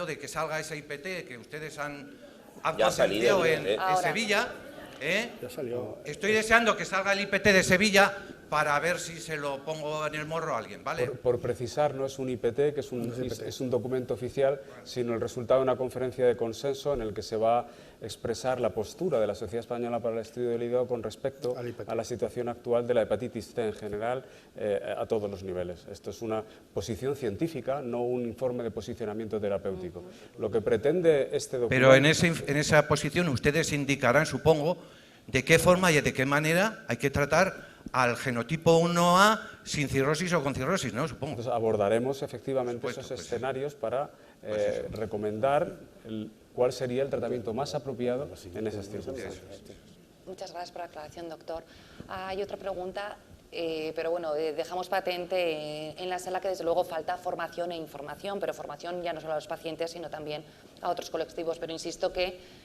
de que salga ese IPT que ustedes han conseguido en Sevilla. Ya salió. Estoy deseando que salga el IPT de Sevilla para ver si se lo pongo en el morro a alguien, ¿vale? Por precisar, no es un IPT, que es un documento oficial, sino el resultado de una conferencia de consenso en el que se va a expresar la postura de la Sociedad Española para el Estudio del Hígado con respecto a la situación actual de la hepatitis C en general, a todos los niveles. Esto es una posición científica, no un informe de posicionamiento terapéutico. Lo que pretende este documento... Pero en esa posición ustedes indicarán, supongo, de qué forma y de qué manera hay que tratar al genotipo 1A sin cirrosis o con cirrosis, ¿no? Supongo. Entonces abordaremos efectivamente esos escenarios para recomendar cuál sería el tratamiento más apropiado en esas circunstancias. Muchas gracias por la aclaración, doctor. Hay otra pregunta, pero bueno, dejamos patente en la sala que desde luego falta formación e información, pero formación ya no solo a los pacientes, sino también a otros colectivos. Pero insisto que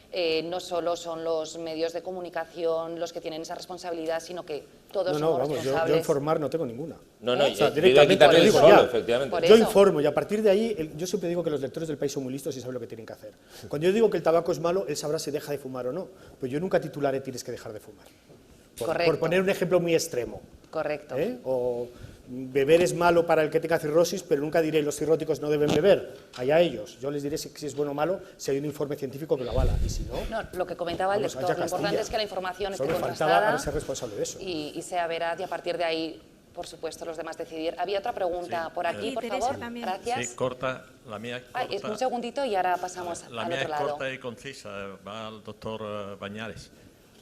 no solo son los medios de comunicación los que tienen esa responsabilidad, sino que todos somos responsables. Yo informar no tengo ninguna. No, o sea, directamente el solo, efectivamente. Yo informo y a partir de ahí, yo siempre digo que los lectores del País son muy listos y saben lo que tienen que hacer. Cuando yo digo que el tabaco es malo, él sabrá si deja de fumar o no, pero yo nunca titularé tienes que dejar de fumar. Por poner un ejemplo muy extremo. Correcto. O beber es malo para el que tenga cirrosis, pero nunca diré los cirróticos no deben beber, allá ellos. Yo les diré si es bueno o malo, si hay un informe científico que lo avala, y si no... No, lo que comentaba el doctor, lo importante es que la información esté contrastada ser responsable de eso. Y sea veraz, y a partir de ahí, por supuesto, los demás decidir. Había otra pregunta por aquí, por favor. También. Gracias. Sí, corta, la mía es corta. Un segundito y ahora pasamos al otro lado. La mía es corta y concisa, va al doctor Bañares.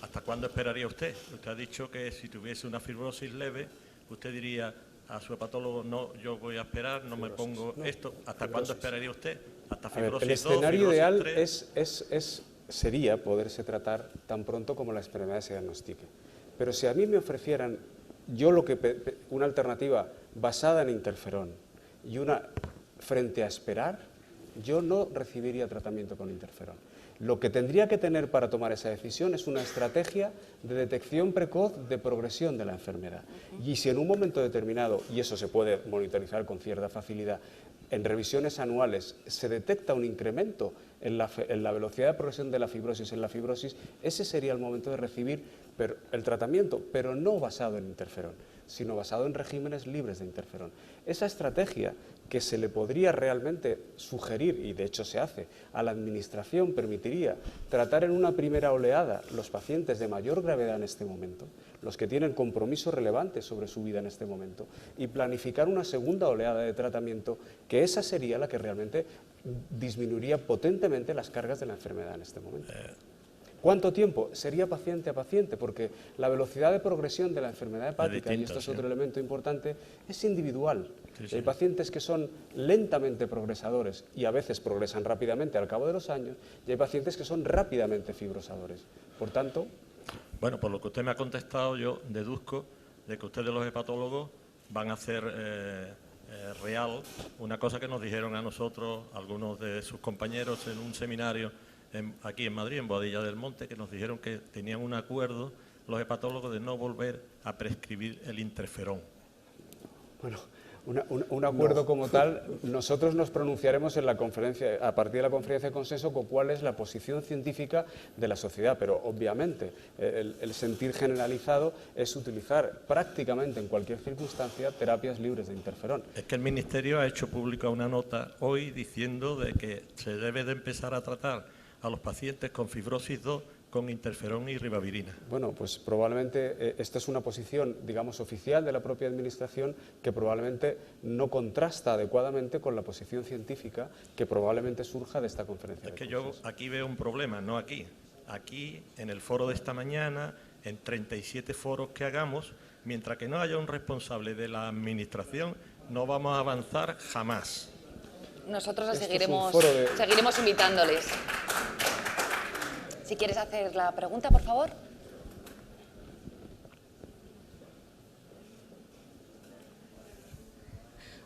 ¿Hasta cuándo esperaría usted? Usted ha dicho que si tuviese una fibrosis leve, usted diría a su hepatólogo, no, yo voy a esperar, no me pongo esto. ¿Hasta cuándo esperaría usted? ¿Hasta fibrosis 2, el escenario fibrosis ideal 3? sería poderse tratar tan pronto como la enfermedad se diagnostique. Pero si a mí me ofrecieran una alternativa basada en interferón y una frente a esperar, yo no recibiría tratamiento con interferón. Lo que tendría que tener para tomar esa decisión es una estrategia de detección precoz de progresión de la enfermedad. Y si en un momento determinado, y eso se puede monitorizar con cierta facilidad, en revisiones anuales se detecta un incremento en la velocidad de progresión de la fibrosis en la fibrosis, ese sería el momento de recibir el tratamiento, pero no basado en interferón, sino basado en regímenes libres de interferón. Esa estrategia que se le podría realmente sugerir, y de hecho se hace, a la Administración permitiría tratar en una primera oleada los pacientes de mayor gravedad en este momento, los que tienen compromisos relevantes sobre su vida en este momento, y planificar una segunda oleada de tratamiento, que esa sería la que realmente disminuiría potentemente las cargas de la enfermedad en este momento. ¿Cuánto tiempo? Sería paciente a paciente, porque la velocidad de progresión de la enfermedad hepática, y esto es otro elemento importante, es individual. Sí. Hay pacientes que son lentamente progresadores y a veces progresan rápidamente al cabo de los años, y hay pacientes que son rápidamente fibrosadores. Por tanto... Bueno, por lo que usted me ha contestado, yo deduzco de que ustedes los hepatólogos van a hacer real una cosa que nos dijeron a nosotros, algunos de sus compañeros en un seminario aquí en Madrid, en Boadilla del Monte, que nos dijeron que tenían un acuerdo los hepatólogos de no volver a prescribir el interferón. Bueno, un acuerdo como tal, nosotros nos pronunciaremos en la conferencia, a partir de la conferencia de consenso, con cuál es la posición científica de la sociedad, pero obviamente el sentir generalizado es utilizar prácticamente en cualquier circunstancia terapias libres de interferón. Es que el Ministerio ha hecho pública una nota hoy diciendo de que se debe de empezar a tratar a los pacientes con fibrosis 2 con interferón y ribavirina. Bueno, pues probablemente esta es una posición, digamos, oficial de la propia Administración, que probablemente no contrasta adecuadamente con la posición científica que probablemente surja de esta conferencia. Es que yo aquí veo un problema, no aquí. Aquí, en el foro de esta mañana, en 37 foros que hagamos, mientras que no haya un responsable de la Administración, no vamos a avanzar jamás. Nosotros seguiremos invitándoles. Si quieres hacer la pregunta, por favor.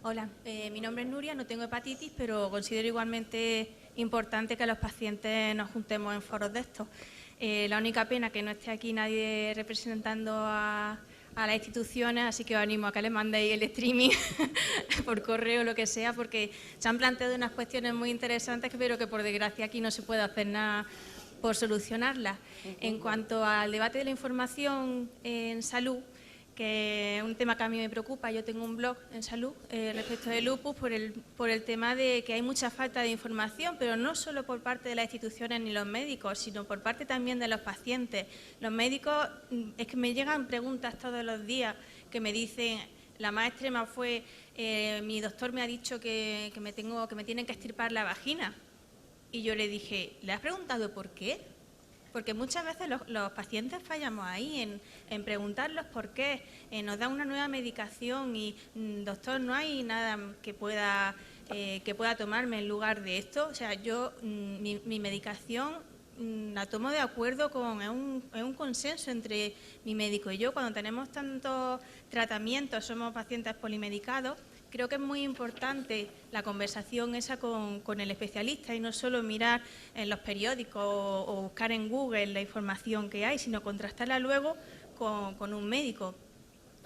Hola, mi nombre es Nuria, no tengo hepatitis, pero considero igualmente importante que los pacientes nos juntemos en foros de estos. La única pena que no esté aquí nadie representando a las instituciones, así que os animo a que les mandéis el streaming por correo o lo que sea, porque se han planteado unas cuestiones muy interesantes, pero que por desgracia aquí no se puede hacer nada por solucionarlas. En cuanto al debate de la información en salud, que es un tema que a mí me preocupa, yo tengo un blog en salud respecto del lupus por el tema de que hay mucha falta de información, pero no solo por parte de las instituciones ni los médicos, sino por parte también de los pacientes. Los médicos, es que me llegan preguntas todos los días que me dicen, la más extrema fue, mi doctor me ha dicho que me tienen que extirpar la vagina. Y yo le dije, ¿le has preguntado por qué? Porque muchas veces los pacientes fallamos ahí en preguntar los por qué. Nos dan una nueva medicación y, doctor, no hay nada que pueda tomarme en lugar de esto. O sea, yo mi medicación la tomo de acuerdo con es un consenso entre mi médico y yo. Cuando tenemos tantos tratamientos, somos pacientes polimedicados, creo que es muy importante la conversación esa con el especialista y no solo mirar en los periódicos o buscar en Google la información que hay, sino contrastarla luego con un médico.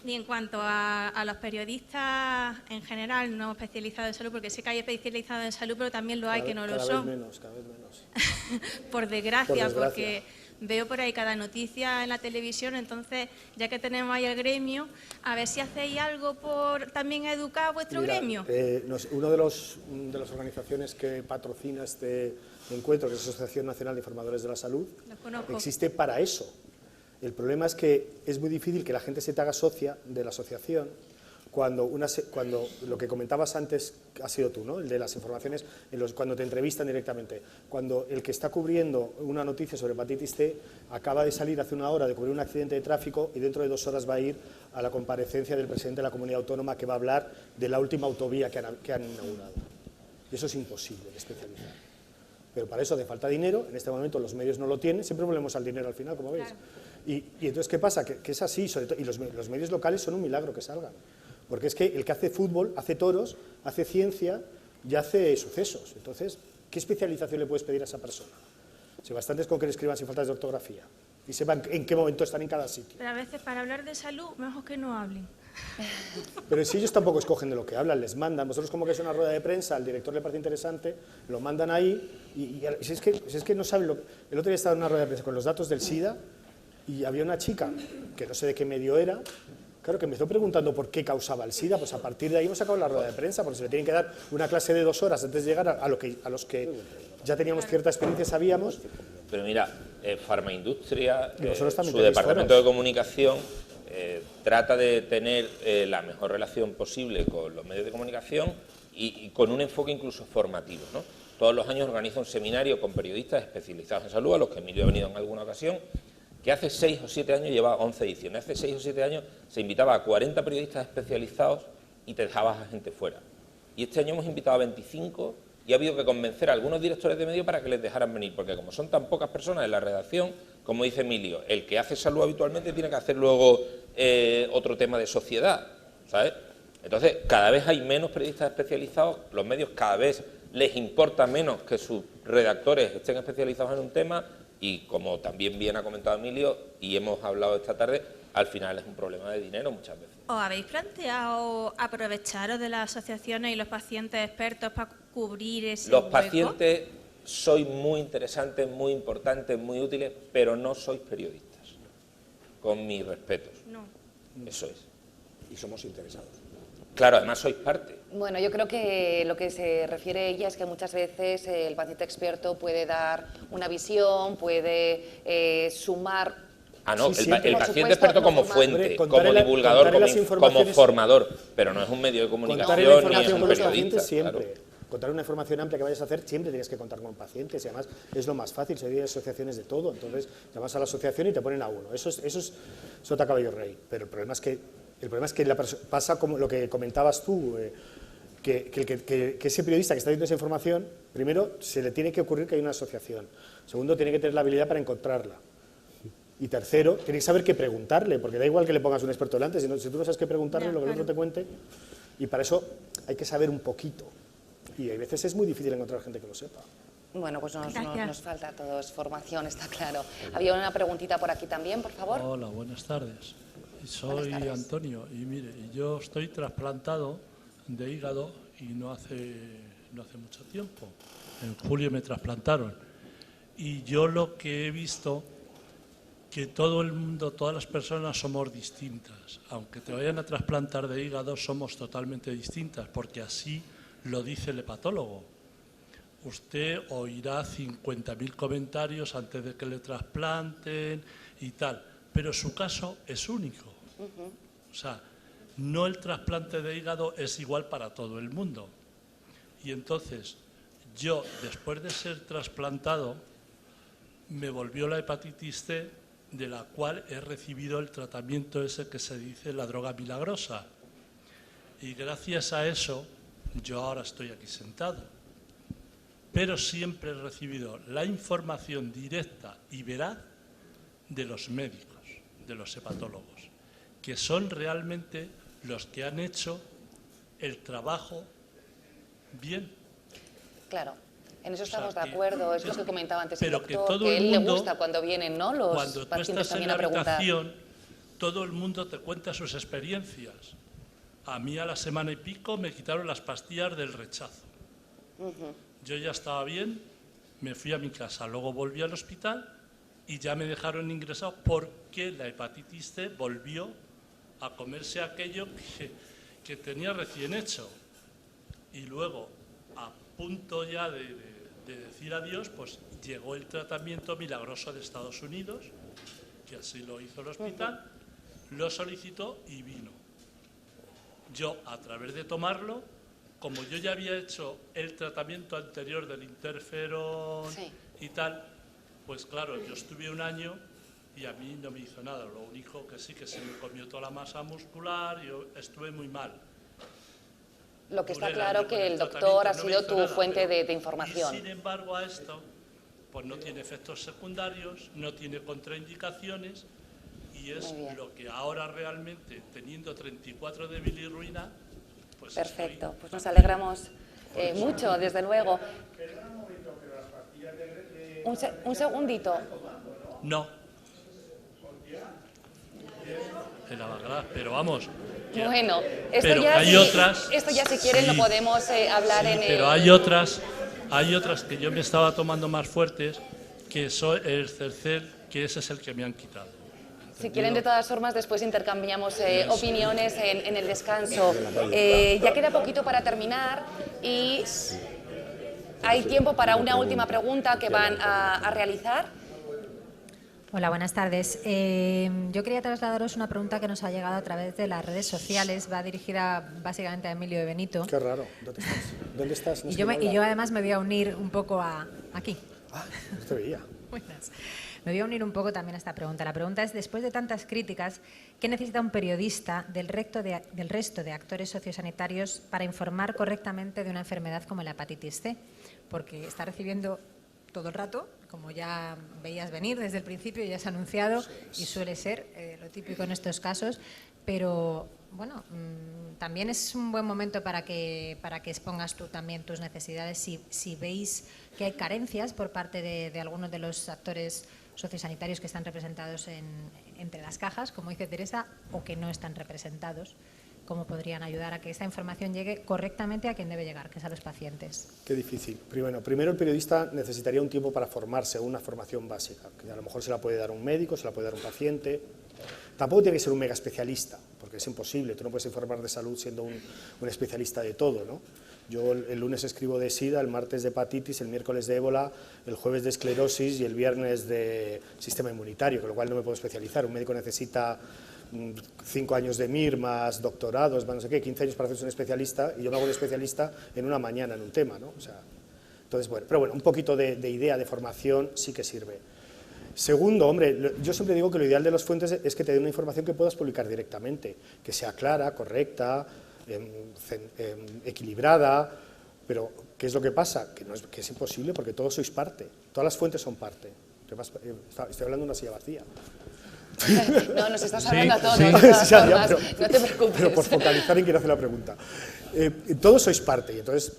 Y en cuanto a los periodistas en general no especializados en salud, porque sé que hay especializados en salud, pero también lo hay que no lo son. Cada vez menos. Por desgracia, porque veo por ahí cada noticia en la televisión, entonces, ya que tenemos ahí el gremio, a ver si hacéis algo por también educar a vuestro gremio. Uno de las organizaciones que patrocina este encuentro, que es la Asociación Nacional de Informadores de la Salud, existe para eso. El problema es que es muy difícil que la gente se te haga socia de la asociación cuando lo que comentabas antes ha sido tú, ¿no? El de las informaciones, cuando te entrevistan directamente. Cuando el que está cubriendo una noticia sobre hepatitis C acaba de salir hace una hora de cubrir un accidente de tráfico y dentro de 2 horas va a ir a la comparecencia del presidente de la comunidad autónoma que va a hablar de la última autovía que han inaugurado. Y eso es imposible de especializar. Pero para eso hace falta dinero, en este momento los medios no lo tienen, siempre volvemos al dinero al final, como veis. Claro. Y entonces, ¿qué pasa? Que es así, sobre todo, y los medios locales son un milagro que salgan. Porque es que el que hace fútbol, hace toros, hace ciencia y hace sucesos. Entonces, ¿qué especialización le puedes pedir a esa persona? Si bastante es con que le escriban sin faltas de ortografía y sepan en qué momento están en cada sitio. Pero a veces para hablar de salud, mejor que no hablen. Pero si ellos tampoco escogen de lo que hablan, les mandan. Vosotros como que es una rueda de prensa, al director le parece interesante, lo mandan ahí y si es que no saben El otro día estaba en una rueda de prensa con los datos del SIDA y había una chica, que no sé de qué medio era, claro, que empezó preguntando por qué causaba el SIDA, pues a partir de ahí hemos sacado la rueda de prensa, porque se le tienen que dar una clase de 2 horas antes de llegar a los que ya teníamos cierta experiencia, sabíamos. Pero mira, Farmaindustria, su tenéis departamento foros. de comunicación, trata de tener la mejor relación posible con los medios de comunicación y con un enfoque incluso formativo, ¿no? Todos los años organiza un seminario con periodistas especializados en salud, a los que Emilio ha venido en alguna ocasión, que hace 6 o 7 años lleva 11 ediciones. Hace 6 o 7 años se invitaba a 40 periodistas especializados y te dejabas a gente fuera. Y este año hemos invitado a 25 y ha habido que convencer a algunos directores de medios para que les dejaran venir, porque como son tan pocas personas en la redacción, como dice Emilio, el que hace salud habitualmente tiene que hacer luego otro tema de sociedad, ¿sabes? Entonces, cada vez hay menos periodistas especializados, los medios cada vez les importa menos que sus redactores estén especializados en un tema y, como también bien ha comentado Emilio y hemos hablado esta tarde, al final es un problema de dinero muchas veces. ¿Os habéis planteado aprovecharos de las asociaciones y los pacientes expertos para cubrir ese Los hueco? pacientes sois muy interesantes, muy importantes, muy útiles, pero no sois periodistas, con mis respetos. No. Eso es. Y somos interesados. Claro, además sois parte. Bueno, yo creo que lo que se refiere ella es que muchas veces el paciente experto puede dar una visión, puede sumar. Ah, no, Sí, el paciente experto como fuente, como contaré divulgador, las como informaciones- formador, pero no es un medio de comunicación Contar la ni es información un con los periodista. pacientes siempre. Claro. Contar una información amplia que vayas a hacer, siempre tienes que contar con pacientes y además es lo más fácil, hay asociaciones de todo, entonces llamas a la asociación y te ponen a uno. Eso es sota caballo rey, pero el problema es que pasa como lo que comentabas tú, que ese periodista que está dando esa información, primero se le tiene que ocurrir que hay una asociación, segundo tiene que tener la habilidad para encontrarla. Y tercero, tiene que saber qué preguntarle, porque da igual que le pongas un experto delante, si tú no sabes qué preguntarle, lo que el otro te cuente, y para eso hay que saber un poquito. Y hay veces es muy difícil encontrar gente que lo sepa. Bueno, pues nos Gracias. falta a todos formación, está claro. Había una preguntita por aquí también, por favor. Hola, buenas tardes. Soy Buenas tardes. Antonio y mire, yo estoy trasplantado de hígado y no hace mucho tiempo. En julio me trasplantaron. Y yo lo que he visto, que todo el mundo, todas las personas somos distintas. Aunque te vayan a trasplantar de hígado, somos totalmente distintas, porque así lo dice el hepatólogo. Usted oirá 50.000 comentarios antes de que le trasplanten y tal, pero su caso es único. O sea, no el trasplante de hígado es igual para todo el mundo. Y entonces, yo, después de ser trasplantado, me volvió la hepatitis C, de la cual he recibido el tratamiento ese que se dice la droga milagrosa. Y gracias a eso, yo ahora estoy aquí sentado. Pero siempre he recibido la información directa y veraz de los médicos, de los hepatólogos, que son realmente los que han hecho el trabajo bien. Claro, en eso estamos sea, de acuerdo, es lo que comentaba antes el pero que doctor, todo que a el él le mundo, gusta cuando vienen, ¿no?, los cuando tú pacientes estás en también la a preguntar. habitación, todo el mundo te cuenta sus experiencias. A mí a la semana y pico me quitaron las pastillas del rechazo. Yo ya estaba bien, me fui a mi casa, luego volví al hospital y ya me dejaron ingresado porque la hepatitis C volvió a comerse aquello que tenía recién hecho. Y luego, a punto ya de decir adiós, pues llegó el tratamiento milagroso de Estados Unidos, que así lo hizo el hospital, lo solicitó y vino. Yo, a través de tomarlo, como yo ya había hecho el tratamiento anterior del interferón y tal, pues claro, yo estuve un año y a mí no me hizo nada. Lo único que sí que se me comió toda la masa muscular, yo estuve muy mal. Lo que está Duré el claro año con que el el doctor tratamiento, ha no me sido hizo tu nada, fuente pero- de información. Y sin embargo a esto, pues no tiene efectos secundarios, no tiene contraindicaciones y es Muy bien. lo que ahora realmente, teniendo 34 de bilirruina, pues Perfecto, pues nos alegramos mucho, desde luego. Perdona un momento, pero las pastillas de Un segundito. No. El Avagras, pero vamos. Bueno, pero hay otras. Esto ya si quieren lo podemos hablar en pero el... hay otras que yo me estaba tomando más fuertes, que son el Cercel, que ese es el que me han quitado. Si quieren, de todas formas, después intercambiamos opiniones en el descanso. Ya queda poquito para terminar y hay tiempo para una última pregunta que van a realizar. Hola, buenas tardes. Yo quería trasladaros una pregunta que nos ha llegado a través de las redes sociales. Va dirigida básicamente a Emilio de Benito. Qué raro. ¿Dónde estás? No sé y yo además me voy a unir un poco aquí. Ah, no te veía. Buenas. Me voy a unir un poco también a esta pregunta. La pregunta es, después de tantas críticas, ¿qué necesita un periodista del resto de actores sociosanitarios para informar correctamente de una enfermedad como la hepatitis C? Porque está recibiendo todo el rato, como ya veías venir desde el principio, ya se ha anunciado y suele ser lo típico en estos casos, pero bueno, también es un buen momento para que expongas tú también tus necesidades si veis que hay carencias por parte de algunos de los actores sociosanitarios que están representados entre las cajas, como dice Teresa, o que no están representados. ¿Cómo podrían ayudar a que esta información llegue correctamente a quien debe llegar, que es a los pacientes? Qué difícil. Primero el periodista necesitaría un tiempo para formarse, una formación básica, que a lo mejor se la puede dar un médico, se la puede dar un paciente. Tampoco tiene que ser un mega especialista, porque es imposible, tú no puedes informar de salud siendo un especialista de todo, ¿no? Yo el lunes escribo de SIDA, el martes de hepatitis, el miércoles de ébola, el jueves de esclerosis y el viernes de sistema inmunitario, con lo cual no me puedo especializar. Un médico necesita 5 años de MIR más doctorados, más no sé qué, 15 años para hacerse un especialista, y yo me hago de especialista en una mañana en un tema, ¿no? O sea, entonces, bueno, pero bueno, un poquito de idea, de formación sí que sirve. Segundo, hombre, yo siempre digo que lo ideal de las fuentes es que te den una información que puedas publicar directamente, que sea clara, correcta, equilibrada, pero ¿qué es lo que pasa? Que es imposible porque todos sois parte, todas las fuentes son parte. Estoy hablando de una silla vacía. No, nos estás hablando a todos, no te preocupes. Pero por focalizar en quien hace la pregunta. Todos sois parte, y entonces,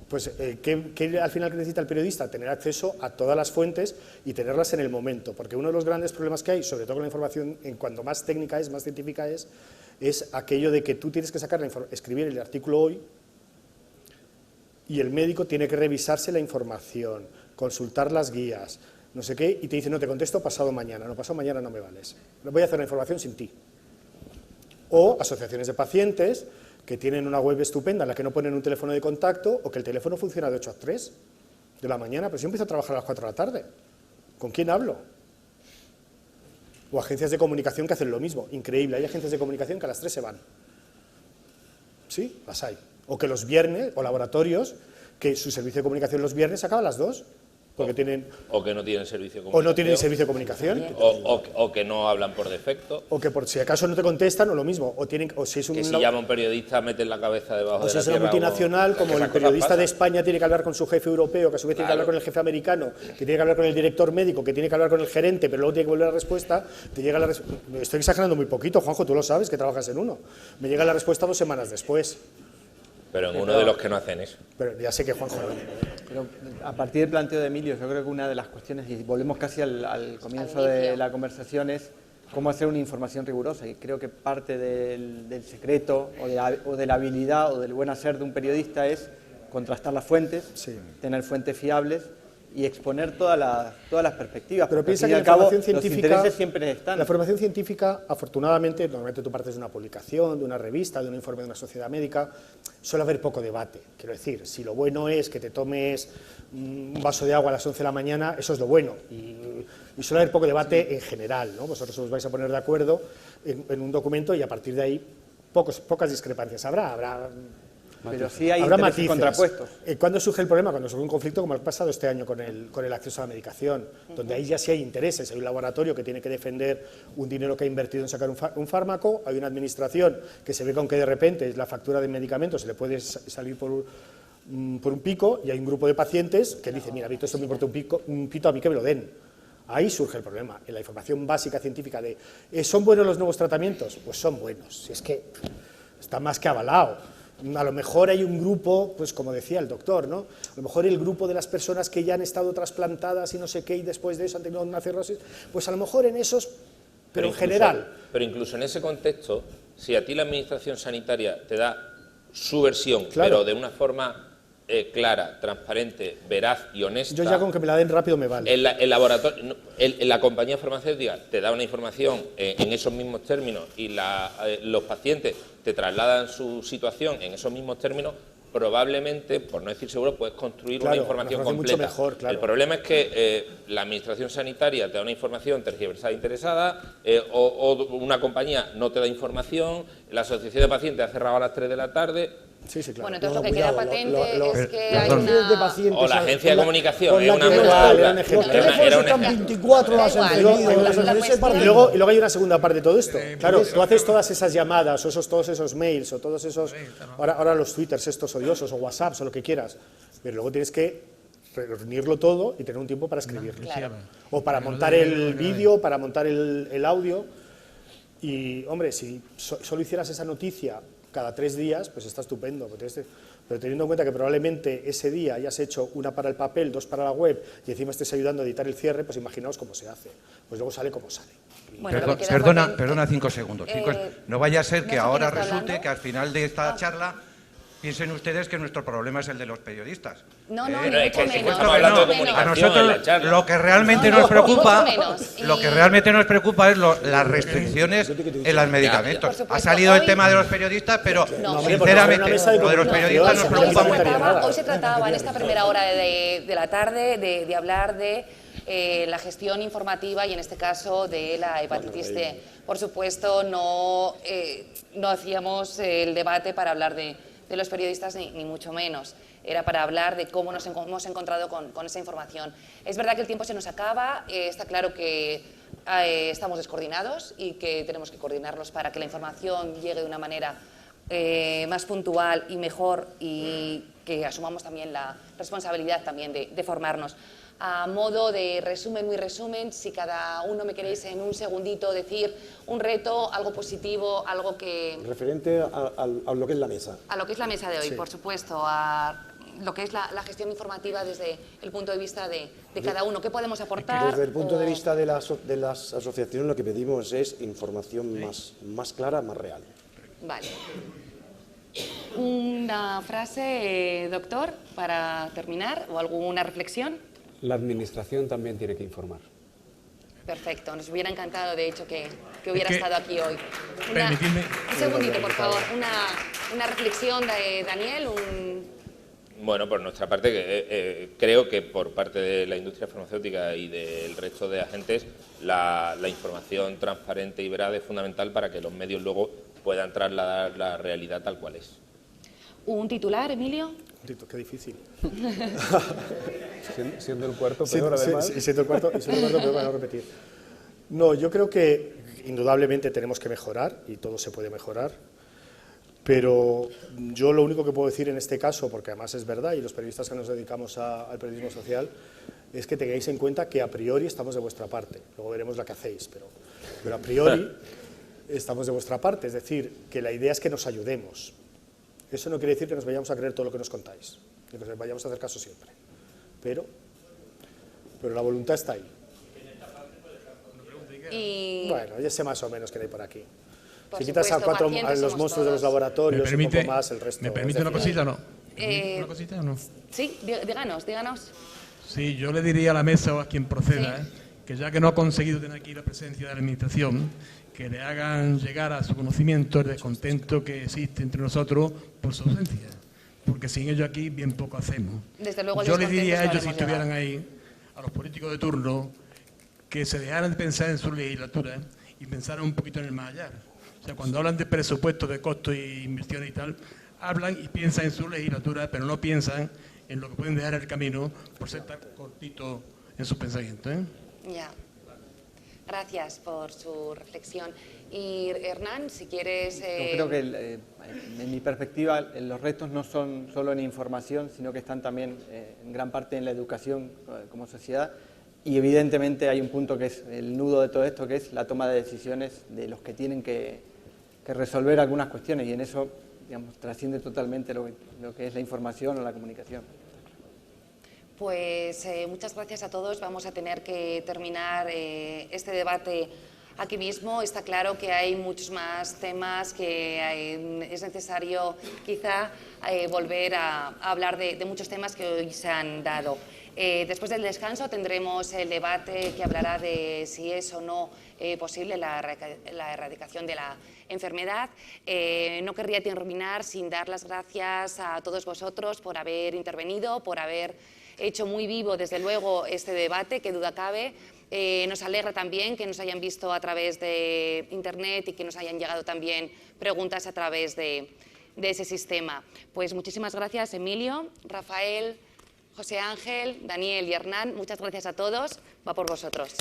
pues, ¿qué al final necesita el periodista? Tener acceso a todas las fuentes y tenerlas en el momento, porque uno de los grandes problemas que hay, sobre todo con la información, en cuanto más técnica es, más científica es aquello de que tú tienes que escribir el artículo hoy y el médico tiene que revisarse la información, consultar las guías, no sé qué, y te dice, no, te contesto pasado mañana. No, pasado mañana no me vales. Voy a hacer la información sin ti. O asociaciones de pacientes que tienen una web estupenda en la que no ponen un teléfono de contacto o que el teléfono funciona de 8 a 3 de la mañana, pero si yo empiezo a trabajar a las 4 de la tarde, ¿con quién hablo? O agencias de comunicación que hacen lo mismo. Increíble, hay agencias de comunicación que a las 3 se van. Sí, las hay. O que los viernes, o laboratorios, que su servicio de comunicación los viernes acaba a las 2. Porque tienen, o que no tienen servicio de comunicación. O no tienen servicio de comunicación. O que no hablan por defecto. O que por si acaso no te contestan, o lo mismo. O si es un, que si llama un periodista, meten la cabeza debajo de la tierra. O si es una multinacional, como el periodista de España tiene que hablar con su jefe europeo, que a su vez tiene que hablar con el jefe americano, que tiene que hablar con el director médico, que tiene que hablar con el gerente, pero luego tiene que volver la respuesta, te llega la respuesta. Estoy exagerando muy poquito, Juanjo, tú lo sabes, que trabajas en uno. Me llega la respuesta 2 semanas después. Pero en uno de los que no hacen eso. Pero ya sé que Juanjo no. Pero a partir del planteo de Emilio, yo creo que una de las cuestiones, y volvemos casi al comienzo de la conversación, es cómo hacer una información rigurosa. Y creo que parte del secreto o de la habilidad o del buen hacer de un periodista es contrastar las fuentes, tener fuentes fiables y exponer todas las perspectivas. Pero piensa que la información científica, los intereses siempre están. La información científica, afortunadamente, normalmente tú partes de una publicación, de una revista, de un informe de una sociedad médica, suele haber poco debate. Quiero decir, si lo bueno es que te tomes un vaso de agua a las 11 de la mañana, eso es lo bueno. Y suele haber poco debate en general, ¿no? Vosotros os vais a poner de acuerdo en un documento y a partir de ahí pocas discrepancias habrá. Pero sí hay habrá intereses matices contrapuestos. ¿Cuándo surge el problema? Cuando surge un conflicto como el pasado este año con el acceso a la medicación, donde ahí ya sí hay intereses. Hay un laboratorio que tiene que defender un dinero que ha invertido en sacar un fármaco, hay una administración que se ve con que de repente la factura de medicamentos se le puede salir por un pico, y hay un grupo de pacientes que dice, mira, esto me importa un pito, a mí que me lo den. Ahí surge el problema, en la información básica científica de ¿son buenos los nuevos tratamientos? Pues son buenos, si es que está más que avalado. A lo mejor hay un grupo, pues como decía el doctor, ¿no? A lo mejor el grupo de las personas que ya han estado trasplantadas y no sé qué, y después de eso han tenido una cirrosis, pues a lo mejor en esos, pero en general. Pero incluso en ese contexto, si a ti la administración sanitaria te da su versión, Claro. pero de una forma clara, transparente, veraz y honesta. Yo ya con que me la den rápido me vale. El laboratorio, la compañía farmacéutica te da una información en esos mismos términos y los pacientes te trasladan su situación en esos mismos términos, probablemente, por no decir seguro, puedes construir Claro, una información completa. mucho mejor, claro. El problema es que la administración sanitaria te da una información tergiversada e interesada, o una compañía no te da información, la asociación de pacientes ha cerrado a las 3 de la tarde. Sí, sí, claro. Bueno, entonces lo que queda patente es que hay una... O la agencia de comunicación, es una era un ejemplo. 24 horas y luego hay una segunda parte de todo esto. Claro, tú haces todas esas llamadas, o todos esos mails, o todos esos... Ahora los twitters estos odiosos, o whatsapps, o lo que quieras, pero luego tienes que reunirlo todo y tener un tiempo para escribirlo. Claro. O para montar el vídeo, para montar el audio. Y, hombre, si solo hicieras esa noticia cada 3 días, pues está estupendo. Pero teniendo en cuenta que probablemente ese día hayas hecho una para el papel, 2 para la web, y encima estés ayudando a editar el cierre, pues imaginaos cómo se hace. Pues luego sale como sale. Bueno, Perdona 5 segundos. No vaya a ser que ahora resulte que al final de esta charla piensen ustedes que nuestro problema es el de los periodistas. No, ni Pero es mucho que menos. estamos hablando de A comunicación en nosotros la charla. lo que realmente nos preocupa, es las restricciones en los medicamentos. Por supuesto, Ha salido el hoy- tema de los periodistas, pero hombre, sinceramente porque era una mesa de lo de los comunicación. periodistas nos preocupa mucho. Hoy se trataba en esta primera hora de la tarde de hablar de la gestión informativa y en este caso de la hepatitis C. Por supuesto, no hacíamos el debate para hablar de los periodistas ni mucho menos. Era para hablar de cómo nos hemos encontrado con esa información. Es verdad que el tiempo se nos acaba, está claro que estamos descoordinados y que tenemos que coordinarnos para que la información llegue de una manera más puntual y mejor, y que asumamos también la responsabilidad también de formarnos. A modo de resumen, muy resumen, si cada uno me queréis en un segundito decir un reto, algo positivo, algo que... Referente a lo que es la mesa. A lo que es la mesa de hoy, Sí. por supuesto, a lo que es la gestión informativa desde el punto de vista de cada uno. ¿Qué podemos aportar? Desde el punto de O- vista de las asociaciones, lo que pedimos es información más clara, más real. Vale. Una frase, doctor, para terminar, o alguna reflexión. La administración también tiene que informar. Perfecto, nos hubiera encantado, de hecho, que hubiera estado aquí hoy. Permitidme. Un segundito, por favor. Una reflexión de Daniel, Bueno, por nuestra parte, creo que por parte de la industria farmacéutica y del resto de agentes, la información transparente y veraz es fundamental para que los medios luego puedan trasladar la realidad tal cual es. un titular, Emilio. Qué difícil. Siendo el cuarto peor, además. Siendo el cuarto peor, para no repetir. No, yo creo que indudablemente tenemos que mejorar, y todo se puede mejorar, pero yo lo único que puedo decir en este caso, porque además es verdad, y los periodistas que nos dedicamos al periodismo social, es que tengáis en cuenta que a priori estamos de vuestra parte. Luego veremos lo que hacéis, pero a priori estamos de vuestra parte, es decir, que la idea es que nos ayudemos. Eso no quiere decir que nos vayamos a creer todo lo que nos contáis, que nos vayamos a hacer caso siempre, pero la voluntad está ahí. Y... Bueno, ya sé más o menos qué hay por aquí. Por Si quitas supuesto, a pacientes los somos monstruos de los todos. laboratorios, un poco más, el resto... ¿Me es permite una decir, cosita o no? ¿Una cosita o no? Sí, díganos. Sí, yo le diría a la mesa o a quien proceda que ya que no ha conseguido tener aquí la presencia de la Administración, que le hagan llegar a su conocimiento el descontento que existe entre nosotros por su ausencia, porque sin ellos aquí bien poco hacemos. Desde luego el Yo le descontento diría a se lo ellos, si haremos estuvieran llegar. ahí, a los políticos de turno, que se dejaran de pensar en su legislatura y pensaran un poquito en el más allá. O sea, cuando hablan de presupuestos, de costos e inversiones y tal, hablan y piensan en su legislatura, pero no piensan en lo que pueden dejar en el camino por ser tan cortitos en sus pensamientos. Ya. Gracias por su reflexión. Y Hernán, si quieres... Yo creo que, en mi perspectiva, los retos no son solo en información, sino que están también en gran parte en la educación como sociedad. Y evidentemente hay un punto que es el nudo de todo esto, que es la toma de decisiones de los que tienen que resolver algunas cuestiones. Y en eso digamos, trasciende totalmente lo que es la información o la comunicación. Pues muchas gracias a todos. Vamos a tener que terminar este debate aquí mismo. Está claro que hay muchos más temas que es necesario quizá volver a hablar de muchos temas que hoy se han dado. Después del descanso tendremos el debate que hablará de si es o no posible la erradicación de la enfermedad. No querría terminar sin dar las gracias a todos vosotros por haber intervenido, por haber hecho muy vivo, desde luego, este debate, que duda cabe. Nos alegra también que nos hayan visto a través de Internet y que nos hayan llegado también preguntas a través de ese sistema. Pues muchísimas gracias, Emilio, Rafael, José Ángel, Daniel y Hernán. Muchas gracias a todos. Va por vosotros.